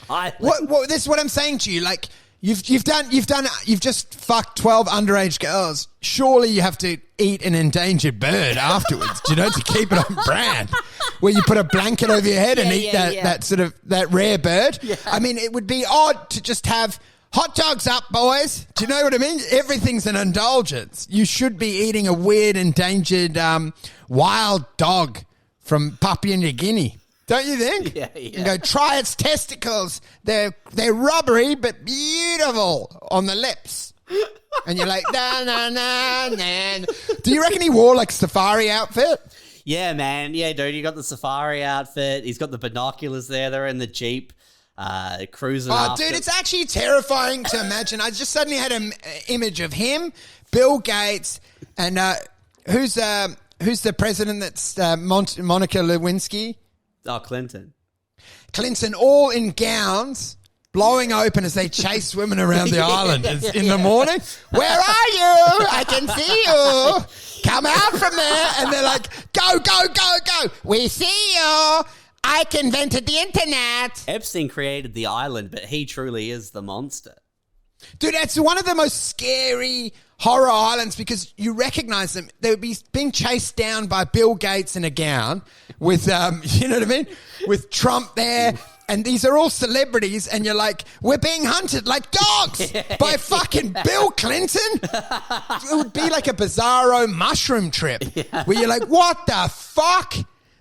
What? This is what I'm saying to you. Like you've just fucked 12 underage girls. Surely you have to eat an endangered bird afterwards. To keep it on brand. Where you put a blanket over your head and eat that rare bird. Yeah. I mean, it would be odd to just have hot dogs up, boys. Do you know what I mean? Everything's an indulgence. You should be eating a weird, endangered wild dog from Papua New Guinea. Don't you think? Yeah. You go, try its testicles. They're rubbery but beautiful on the lips. And you're like, na. Do you reckon he wore like safari outfit? Yeah, man. Yeah, dude, you got the safari outfit. He's got the binoculars there. They're in the Jeep. Cruising. Oh, dude, it's actually terrifying to imagine. I just suddenly had an image of him, Bill Gates, and who's the president that's Monica Lewinsky? Oh, Clinton, all in gowns, blowing open as they chase women around the island in the morning. Where are you? I can see you. Come out from there. And they're like, go. We see you. Ike invented the internet. Epstein created the island, but he truly is the monster. Dude, it's one of the most scary horror islands because you recognize them. They would be being chased down by Bill Gates in a gown with, you know what I mean? With Trump there. And these are all celebrities. And you're like, we're being hunted like dogs by fucking Bill Clinton. It would be like a bizarro mushroom trip where you're like, what the fuck?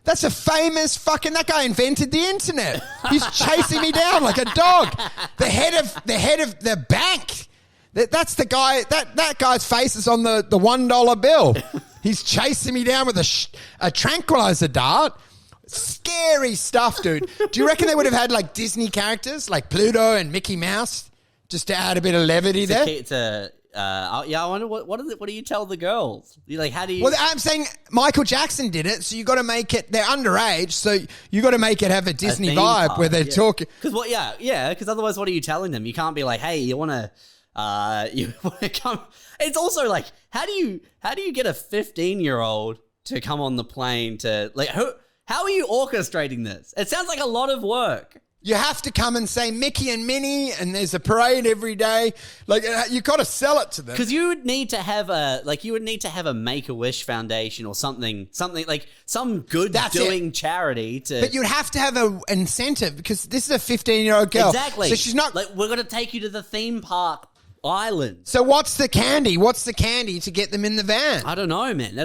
That's a famous fucking, that guy invented the internet. He's chasing me down like a dog. The head of the bank. That's the guy, that guy's face is on the $1 bill. He's chasing me down with a tranquilizer dart. Scary stuff, dude. Do you reckon they would have had like Disney characters like Pluto and Mickey Mouse just to add a bit of levity there? I wonder what do you tell the girls? You like, how do you? Well, I'm saying Michael Jackson did it, so you got to make it. They're underage, so you got to make it have a Disney vibe where they're talking. Because because otherwise, what are you telling them? You can't be like, hey, you want to come? It's also like, how do you get a 15-year-old to come on the plane to like how are you orchestrating this? It sounds like a lot of work. You have to come and say Mickey and Minnie, and there's a parade every day. Like you got to sell it to them because you would need to have a Make-A-Wish Foundation or something like some good doing charity to. But you'd have to have an incentive because this is a 15-year-old girl. Exactly. So she's not like we're going to take you to the theme park island. So what's the candy? What's the candy to get them in the van? I don't know, man. I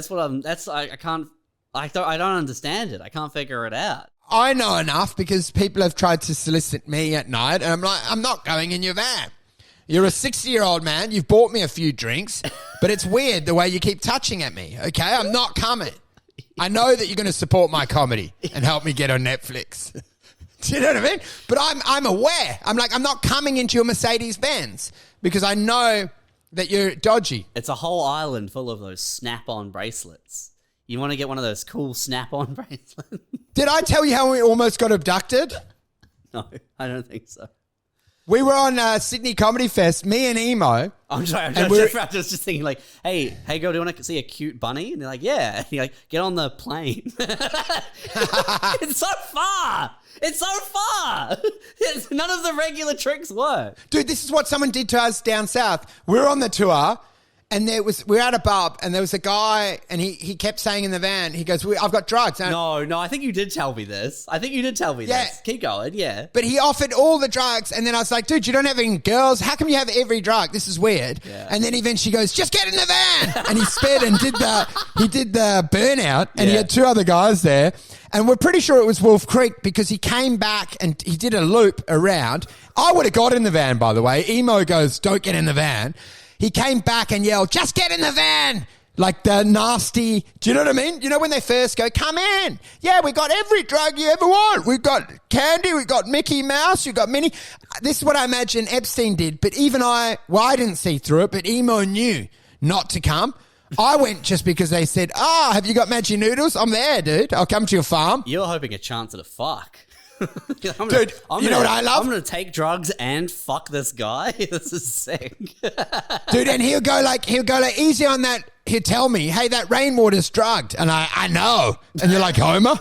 don't understand it. I can't figure it out. I know enough because people have tried to solicit me at night, and I'm like, I'm not going in your van. You're a 60-year-old man. You've bought me a few drinks, but it's weird the way you keep touching at me, okay? I'm not coming. I know that you're going to support my comedy and help me get on Netflix. Do you know what I mean? But I'm aware. I'm like, I'm not coming into your Mercedes-Benz because I know that you're dodgy. It's a whole island full of those snap-on bracelets. You want to get one of those cool snap-on bracelets? Did I tell you how we almost got abducted? No, I don't think so. We were on Sydney Comedy Fest, me and Emo. I'm sorry, I was just thinking like, hey girl, do you want to see a cute bunny? And they're like, yeah. And you're like, get on the plane. It's so far. None of the regular tricks work. Dude, this is what someone did to us down south. We were on the tour. And we were at a pub, and there was a guy, and he kept saying in the van, he goes, I've got drugs. And no, I think you did tell me this. This. Keep going, yeah. But he offered all the drugs, and then I was like, dude, you don't have any girls? How come you have every drug? This is weird. Yeah. And then eventually goes, just get in the van. And he sped and did the burnout, and he had two other guys there. And we're pretty sure it was Wolf Creek because he came back and he did a loop around. I would have got in the van, by the way. Emo goes, don't get in the van. He came back and yelled, "Just get in the van!" Like the nasty, do you know what I mean? You know when they first go, "Come in. Yeah, we got every drug you ever want. We've got candy, we got Mickey Mouse, you got Minnie." This is what I imagine Epstein did, but even I didn't see through it, but Emo knew not to come. I went just because they said, "Have you got Maggi noodles? I'm there, dude. I'll come to your farm." You're hoping a chance at a fuck. Dude, you know what I love? I'm going to take drugs and fuck this guy. This is sick. Dude, and he'll go like, "Easy on that." He'll tell me, "Hey, that rainwater's drugged." And I know. And you're like, "Homer?"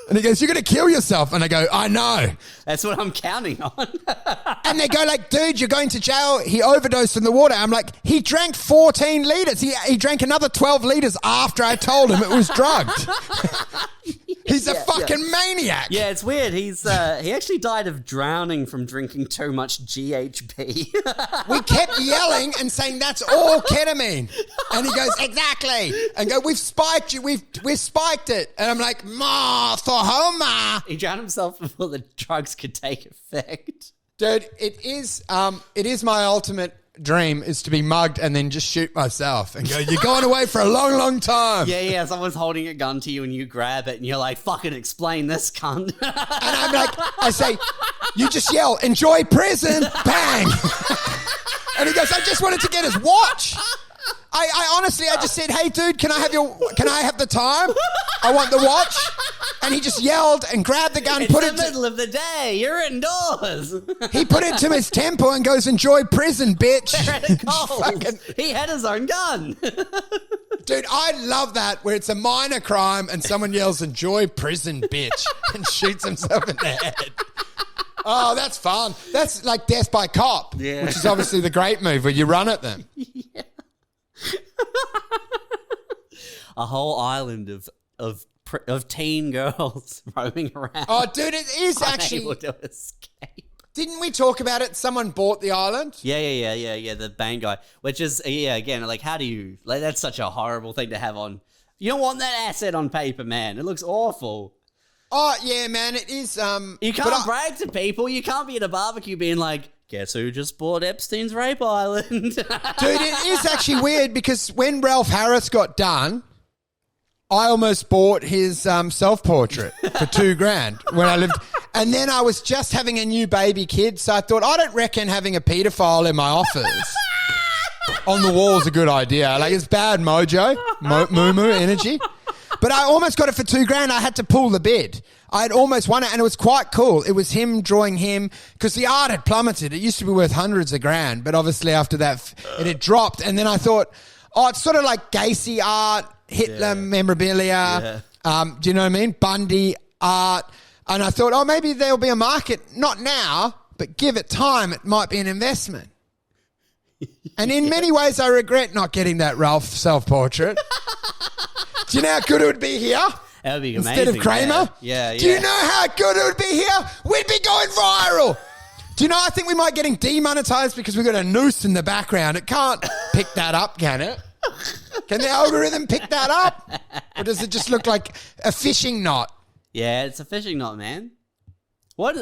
And he goes, "You're going to kill yourself." And I go, "I know." That's what I'm counting on. And they go like, "Dude, you're going to jail. He overdosed in the water." I'm like, "He drank 14 litres. He drank another 12 litres after I told him it was drugged." He's a fucking maniac. Yeah, it's weird. He actually died of drowning from drinking too much GHB. We kept yelling and saying, "That's all ketamine." And he goes, "Exactly." And go, "We've spiked you. We've spiked it." And I'm like, "Ma, for Homer." He drowned himself before the drugs could take effect. Dude, it is my ultimate dream is to be mugged and then just shoot myself and go, "You're going away for a long, long time." Yeah, someone's holding a gun to you and you grab it and you're like, "Fucking explain this, cunt." And I'm like, I say, "You just yell, 'Enjoy prison,' bang." And he goes, "I just wanted to get his watch." I honestly, I just said, "Hey, dude, can I have the time? I want the watch." And he just yelled and grabbed the gun, It's the middle of the day. You're indoors. He put it to his temple and goes, "Enjoy prison, bitch." He had his own gun. Dude, I love that where it's a minor crime and someone yells, "Enjoy prison, bitch," and shoots himself in the head. Oh, that's fun. That's like Death by Cop, which is obviously the great move where you run at them. Yeah. A whole island of teen girls roaming around. Oh, dude, it is actually. Unable to escape. Didn't we talk about it? Someone bought the island. Yeah. The bang guy, which is again, like, how do you? Like, that's such a horrible thing to have on. You don't want that asset on paper, man. It looks awful. Oh yeah, man, it is. You can't brag to people. You can't be at a barbecue being like, "Guess who just bought Epstein's rape island?" Dude, it is actually weird because when Ralph Harris got done, I almost bought his self-portrait for $2,000 when I lived. And then I was just having a new baby kid, so I thought, I don't reckon having a pedophile in my office on the wall is a good idea. Like, it's bad mojo, moo energy. But I almost got it for $2,000. I had to pull the bid. I had almost won it, and it was quite cool. It was him drawing him, because the art had plummeted. It used to be worth hundreds of grand, but obviously after that, it had dropped. And then I thought, it's sort of like Gacy art, Hitler memorabilia, do you know what I mean? Bundy art. And I thought, maybe there'll be a market, not now, but give it time, it might be an investment. And in many ways, I regret not getting that Ralph self-portrait. Do you know how good it would be here? That would be instead amazing. Of Kramer? Yeah. Do you know how good it would be here? We'd be going viral. Do you know, I think we might getting demonetized because we've got a noose in the background. It can't pick that up, can it? Can the algorithm pick that up? Or does it just look like a fishing knot? Yeah, it's a fishing knot, man. What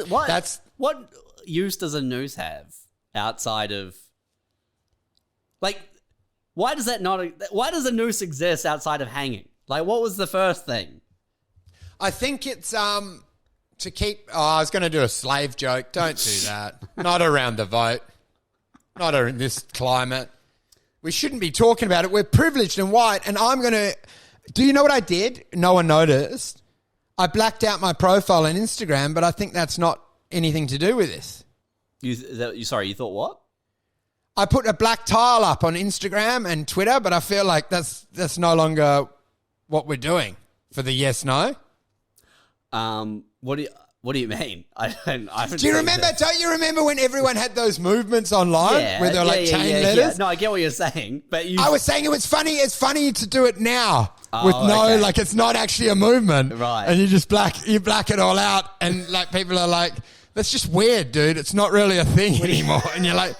use does a noose have outside of, like, why does a noose exist outside of hanging? Like, what was the first thing? I think it's to keep. I was going to do a slave joke. Don't do that. Not around the vote. Not in this climate. We shouldn't be talking about it. We're privileged and white, and I'm going to. Do you know what I did? No one noticed. I blacked out my profile on Instagram, but I think that's not anything to do with this. You thought what? I put a black tile up on Instagram and Twitter, but I feel like that's no longer what we're doing for the yes no. What do you mean? I haven't. Do you remember? Don't you remember when everyone had those movements online where they were like chain letters? Yeah. No, I get what you're saying, but I was saying it was funny. It's funny to do it now like it's not actually a movement, right? And you black it all out, and like people are like, "That's just weird, dude. It's not really a thing anymore." And you're like,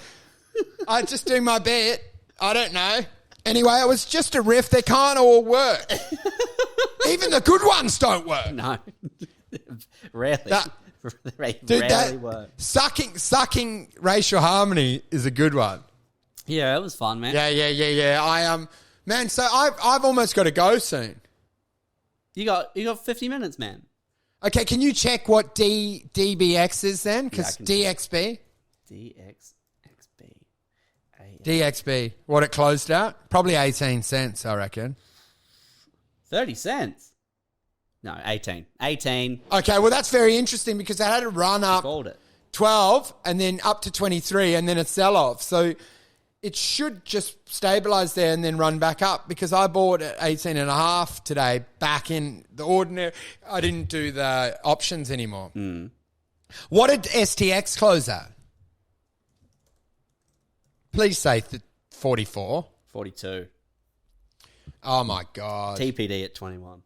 "I'm just doing my bit. I don't know." Anyway, it was just a riff. They can't all work. Even the good ones don't work. No. Rarely. Dude, rarely work. Sucking racial harmony is a good one. Yeah, it was fun, man. Yeah. Man, so I've almost got to go soon. You got 50 minutes, man. Okay, can you check what DBX is then? Because Yeah, DXB. DXXB. DXB. What it closed at? Probably 18 cents, I reckon. 30 cents. No, 18. 18. Okay, well, that's very interesting because I had a run up Called it. 12 and then up to 23 and then a sell-off. So it should just stabilize there and then run back up because I bought at 18.5 today back in the ordinary. I didn't do the options anymore. What did STX close at? Please say 44. 42. Oh, my God. TPD at 21.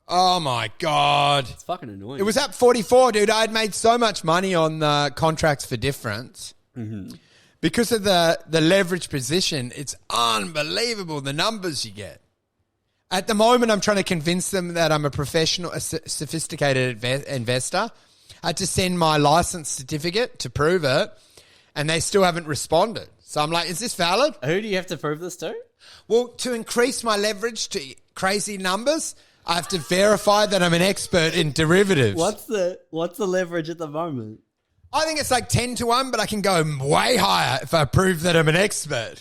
Oh, my God. It's fucking annoying. It was at 44, dude. I'd made so much money on the contracts for difference. Because of the leverage position, it's unbelievable the numbers you get. At the moment, I'm trying to convince them that I'm a professional, a sophisticated investor. I had to send my license certificate to prove it, and they still haven't responded. So I'm like, is this valid? Who do you have to prove this to? Well, to increase my leverage to crazy numbers, I have to verify that I'm an expert in derivatives. What's the leverage at the moment? I think it's like 10 to 1, but I can go way higher if I prove that I'm an expert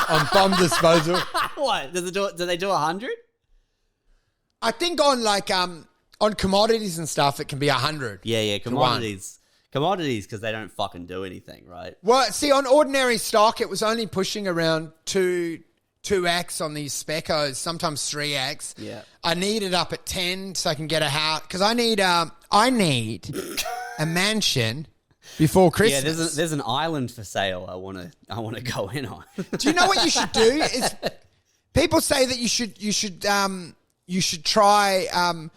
on bomb disposal. What? Do they do 100? I think on like on commodities and stuff, it can be 100. Yeah, to 1. Commodities because they don't fucking do anything, right? Well, see, on ordinary stock, it was only pushing around 2x on these specos, sometimes 3x. Yeah. I need it up at 10 so I can get a house because I need a mansion before Christmas. Yeah, there's an island for sale. I want to go in on. Do you know what you should do? Is people say that you should try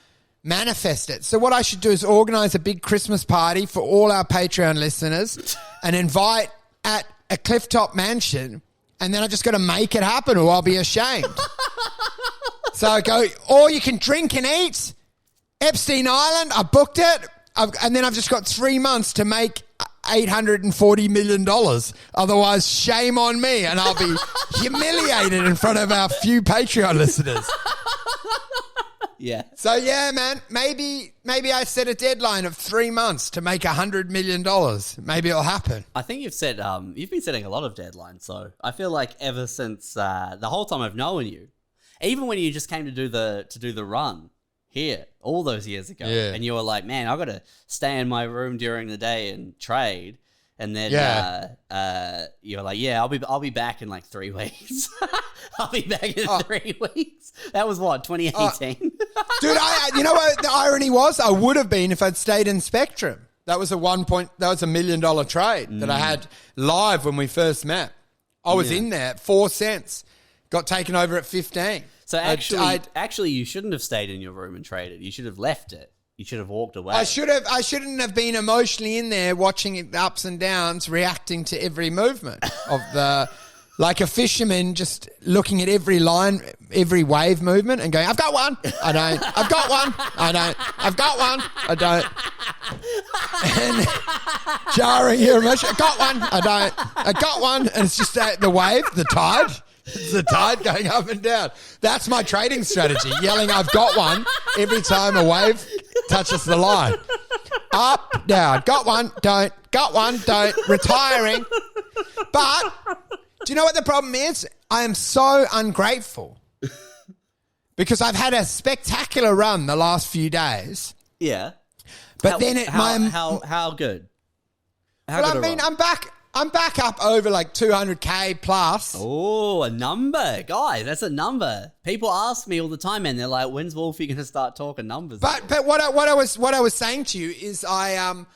manifest it. So what I should do is organize a big Christmas party for all our Patreon listeners and invite at a clifftop mansion, and then I just got to make it happen or I'll be ashamed. So I go, or you can drink and eat. Epstein Island, I booked it, and then I've just got 3 months to make $840 million. Otherwise, shame on me, and I'll be humiliated in front of our few Patreon listeners. Yeah. So yeah, man, maybe I set a deadline of 3 months to make $100 million. Maybe it'll happen. I think you've been setting a lot of deadlines. So I feel like ever since the whole time I've known you, even when you just came to do the run here all those years ago, and you were like, man, I got to stay in my room during the day and trade. And then you're like, yeah, I'll be back in like 3 weeks. I'll be back in 3 weeks. That was what, 2018? Dude, you know what the irony was? I would have been if I'd stayed in Spectrum. That was $1 million trade that I had live when we first met. I was in there at 4 cents. Got taken over at 15. So actually, you shouldn't have stayed in your room and traded. You should have left it. You should have walked away. I shouldn't have been emotionally in there watching it, the ups and downs, reacting to every movement of the, like a fisherman just looking at every line, every wave movement and going, I've got one, I don't, I've got one, I don't, I've got one, I don't. And jarring your emotion, I got one, I don't, I got one. And it's just the wave, the tide. It's the tide going up and down. That's my trading strategy, yelling I've got one every time a wave touches the line. Up, down, got one, don't, retiring. But do you know what the problem is? I am so ungrateful because I've had a spectacular run the last few days. Yeah. But how good? How good I mean, I'm back up over like 200K plus. Oh, a number. Guys, that's a number. People ask me all the time, and they're like, when's Wolfie going to start talking numbers? But what I was saying to you is I'm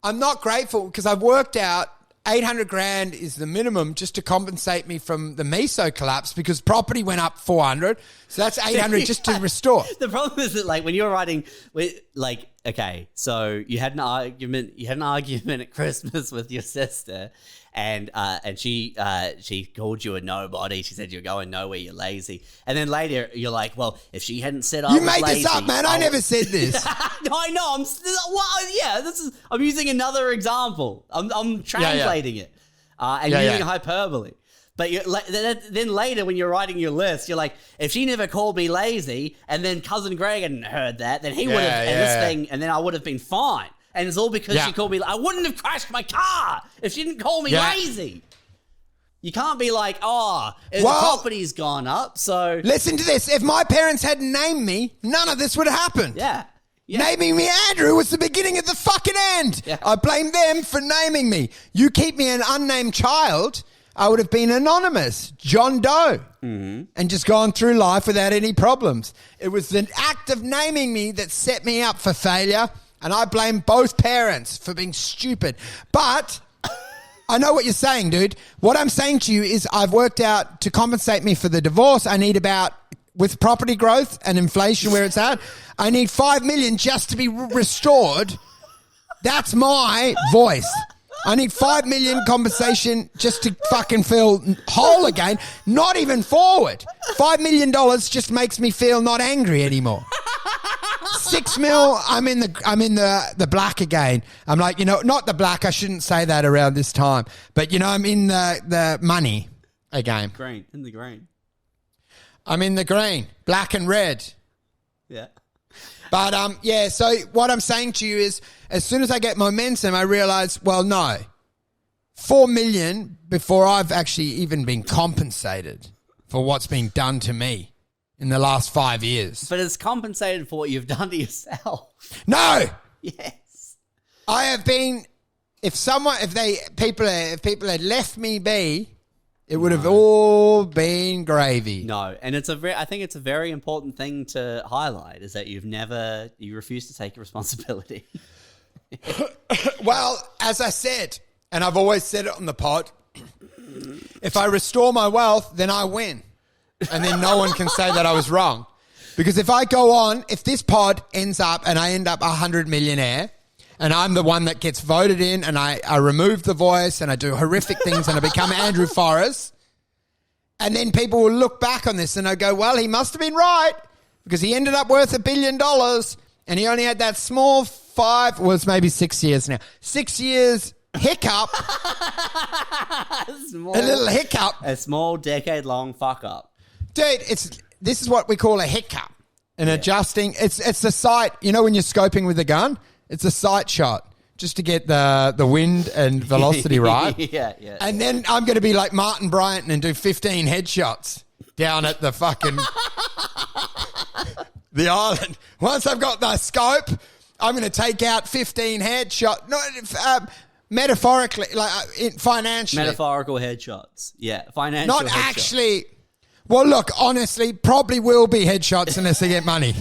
not grateful because I've worked out 800 grand is the minimum just to compensate me from the Miso collapse because property went up 400. So that's 800 just to restore. The problem is that like when you're writing like, okay, so you had an argument at Christmas with your sister and she called you a nobody. She said you're going nowhere, you're lazy. And then later you're like, well, if she hadn't said I was lazy. You made this up, man. I never said this. I know. I'm using another example. I'm translating it. and Yeah, using yeah. hyperbole. But then later, when you're writing your list, you're like, if she never called me lazy, and then cousin Greg hadn't heard that, then he would have, and this thing, and then I would have been fine. And it's all because she called me. I wouldn't have crashed my car if she didn't call me lazy. You can't be like, the property's gone up, so... Listen to this. If my parents hadn't named me, none of this would have happened. Yeah. Naming me Andrew was the beginning of the fucking end. Yeah. I blame them for naming me. You keep me an unnamed child, I would have been anonymous, John Doe, and just gone through life without any problems. It was the act of naming me that set me up for failure, and I blame both parents for being stupid. But... I know what you're saying, dude. What I'm saying to you is I've worked out to compensate me for the divorce, I need about, with property growth and inflation where it's at, I need 5 million just to be restored. That's my voice. I need 5 million compensation just to fucking feel whole again, not even forward. $5 million just makes me feel not angry anymore. 6 mil, I'm in the black again. I'm like, not the black. I shouldn't say that around this time, but I'm in the money again. Green, in the green. I'm in the green, black and red. Yeah. But so what I'm saying to you is, as soon as I get momentum, I realize, well, no, 4 million before I've actually even been compensated for what's been done to me in the last 5 years. But it's compensated for what you've done to yourself. No. Yes. I have been. If people had left me be, it would have all been gravy. No, and I think it's a very important thing to highlight is that you refuse to take responsibility. Well, as I said, and I've always said it on the pod, if I restore my wealth, then I win. And then no one can say that I was wrong. Because if I go on, if this pod ends up and I end up 100 millionaire and I'm the one that gets voted in and I remove the voice and I do horrific things and I become Andrew Forrest, and then people will look back on this and they'll go, well, he must have been right because he ended up worth $1 billion and he only had that small 6 years now. 6 years hiccup. A little hiccup. A small decade-long fuck-up. Dude, this is what we call a hiccup. An adjusting. It's the sight. When you're scoping with a gun, it's a sight shot just to get the wind and velocity right. Yeah. And then I'm going to be like Martin Bryant and do 15 headshots down at the fucking the island. Once I've got the scope, I'm going to take out 15 headshots. No, metaphorically, financially. Metaphorical headshots. Yeah, financial Not headshots. actually. Well, look, honestly, probably will be headshots unless they get money.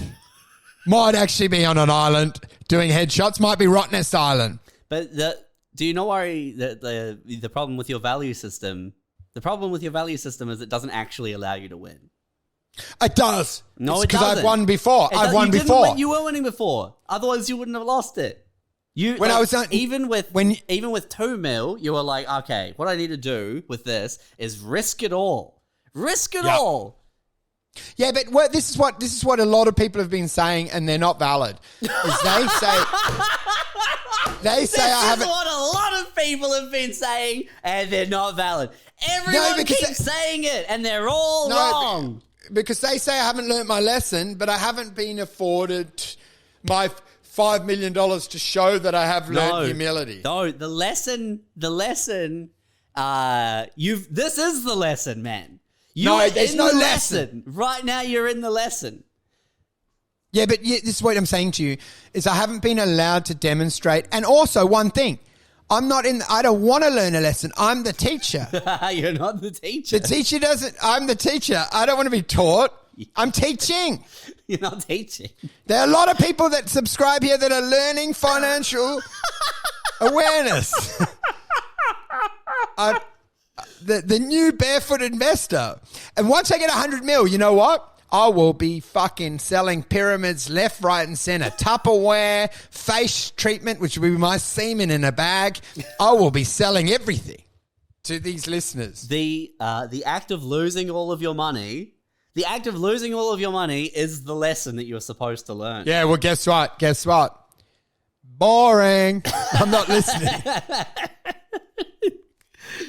Might actually be on an island doing headshots. Might be Rottnest Island. But do you not worry that the problem with your value system? The problem with your value system is it doesn't actually allow you to win. It does. No, it's it doesn't. because I've won before. I've won you didn't before. win, you were winning before. Otherwise, you wouldn't have lost it. Even with 2 mil, you were like, okay, what I need to do with this is risk it all. Risk it all. Yeah, but this is what a lot of people have been saying, and they're not valid. Is they say This is what a lot of people have been saying, and they're not valid. Everyone keeps saying it, and they're all wrong. Because they say I haven't learnt my lesson, but I haven't been afforded my $5 million to show that I have learned humility. No, the lesson, this is the lesson, man. There's no lesson. Right now, you're in the lesson. Yeah, but this is what I'm saying to you, is I haven't been allowed to demonstrate. And also, one thing, I don't want to learn a lesson. I'm the teacher. You're not the teacher. The teacher I'm the teacher. I don't want to be taught. I'm teaching. You're not teaching. There are a lot of people that subscribe here that are learning financial awareness. The new barefoot investor. And once I get 100 mil, you know what? I will be fucking selling pyramids left, right, and center. Tupperware, face treatment, which will be my semen in a bag. I will be selling everything to these listeners. The act of losing all of your money. The act of losing all of your money is the lesson that you're supposed to learn. Yeah, well, guess what? Boring. I'm not listening.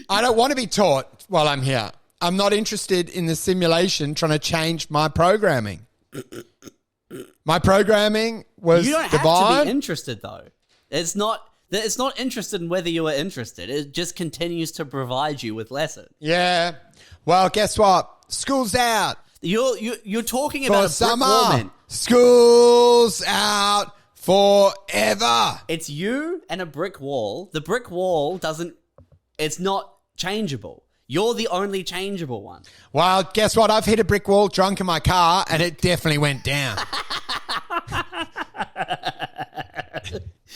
I don't want to be taught while I'm here. I'm not interested in the simulation trying to change my programming. My programming was You don't divine. have to be interested, though. It's not interested in whether you are interested. It just continues to provide you with lessons. Yeah. Well, guess what? School's out You're talking for about a brick summer. wall, man. School's out forever. It's you and a brick wall. The brick wall it's not changeable. You're the only changeable one. Well, guess what? I've hit a brick wall drunk in my car and it definitely went down.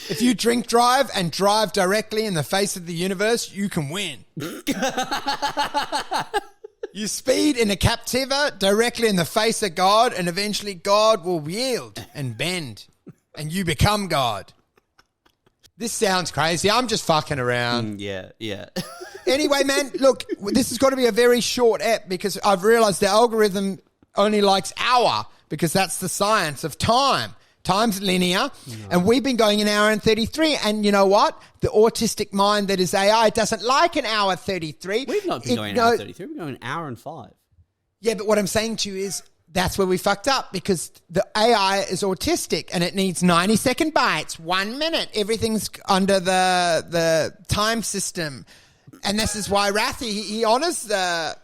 If you drink drive and drive directly in the face of the universe, you can win. You speed in a Captiva directly in the face of God, and eventually God will yield and bend, and you become God. This sounds crazy. I'm just fucking around. Yeah. Anyway, man, look, this has got to be a very short ep because I've realized the algorithm only likes hour because that's the science of time. Time's linear, and we've been going an hour and 33. And you know what? The autistic mind that is AI doesn't like an hour 33. We've not been going an hour 33. We're going an hour and 5. Yeah, but what I'm saying to you is that's where we fucked up because the AI is autistic and it needs 90-second bites, 1 minute. Everything's under the time system. And this is why Rathy, he honors the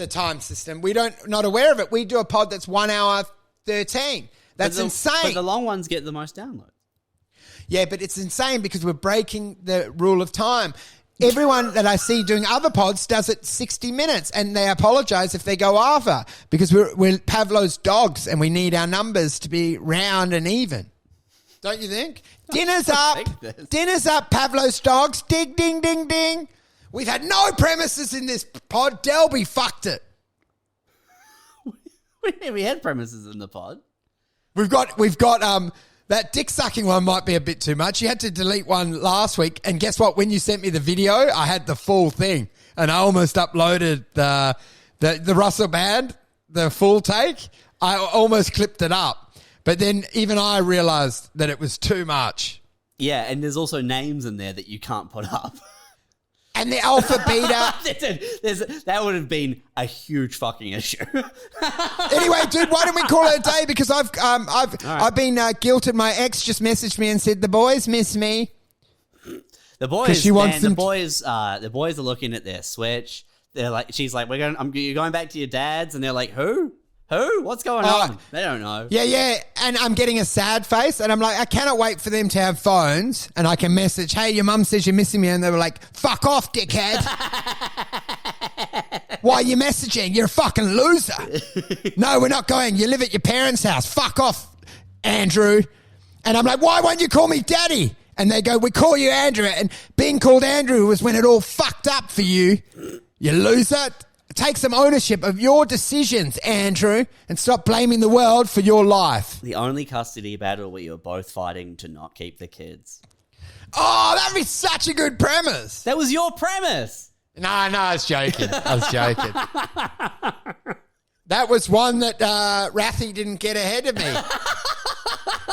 time system. Not aware of it. We do a pod that's 1 hour 13. That's insane. But the long ones get the most downloads. Yeah, but it's insane because we're breaking the rule of time. Everyone that I see doing other pods does it 60 minutes and they apologize if they go over because we're Pavlov's dogs and we need our numbers to be round and even. Don't you think? Dinner's up. Dinner's up, Pavlov's dogs. Ding, ding, ding, ding. We've had no premises in this pod. Delby fucked it. We had premises in the pod. We've got that dick sucking one might be a bit too much. You had to delete one last week, and guess what? When you sent me the video, I had the full thing, and I almost uploaded the Russell Band, the full take. I almost clipped it up, but then even I realized that it was too much. Yeah, and there's also names in there that you can't put up. And the alpha beta. That would have been a huge fucking issue. Anyway, dude, why don't we call it a day? Because I've been guilted. My ex just messaged me and said the boys miss me. The boys are looking at their Switch. They're like, she's like, you're going back to your dad's, and they're like, who? What's going on? They don't know. Yeah. And I'm getting a sad face, and I'm like, I cannot wait for them to have phones, and I can message, hey, your mum says you're missing me, and they were like, fuck off, dickhead. Why are you messaging? You're a fucking loser. No, we're not going. You live at your parents' house. Fuck off, Andrew. And I'm like, why won't you call me daddy? And they go, we call you Andrew. And being called Andrew was when it all fucked up for you, you loser. Take some ownership of your decisions, Andrew, and stop blaming the world for your life. The only custody battle where you're both fighting to not keep the kids. Oh, that'd be such a good premise. That was your premise. No, I was joking. That was one that Rathy didn't get ahead of me.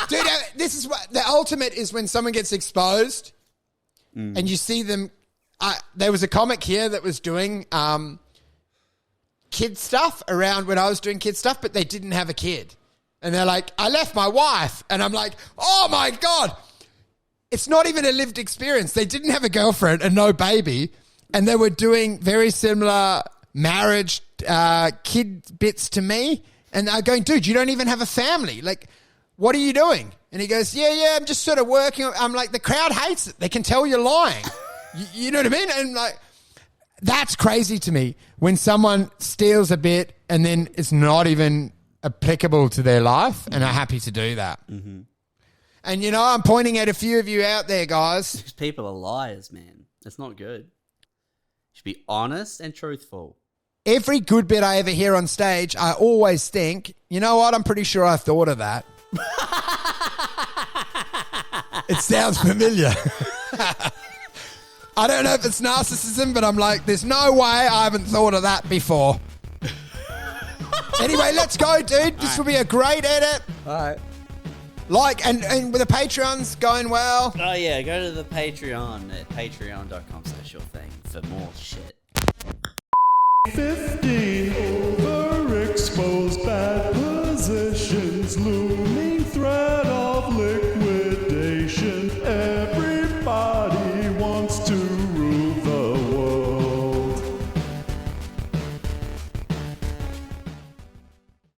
Dude, this is what the ultimate is when someone gets exposed and you see them. There was a comic here that was doing kid stuff around when I was doing kid stuff, but they didn't have a kid. And they're like, I left my wife. And I'm like, oh my God. It's not even a lived experience. They didn't have a girlfriend and no baby. And they were doing very similar marriage kid bits to me. And they're going, dude, you don't even have a family. Like, what are you doing? And he goes, yeah, I'm just sort of working. I'm like, the crowd hates it. They can tell you're lying. You know what I mean? And like, that's crazy to me when someone steals a bit and then it's not even applicable to their life and are happy to do that. Mm-hmm. And, you know, I'm pointing at a few of you out there, guys. These people are liars, man. That's not good. You should be honest and truthful. Every good bit I ever hear on stage, I always think, you know what? I'm pretty sure I thought of that. It sounds familiar. I don't know if it's narcissism, but I'm like, there's no way I haven't thought of that before. Anyway, let's go, dude. This will be a great edit. All right. Like, and with the Patreons going well. Oh yeah, go to the Patreon at patreon.com/surething for more shit. 15 overexposed bad positions. Lose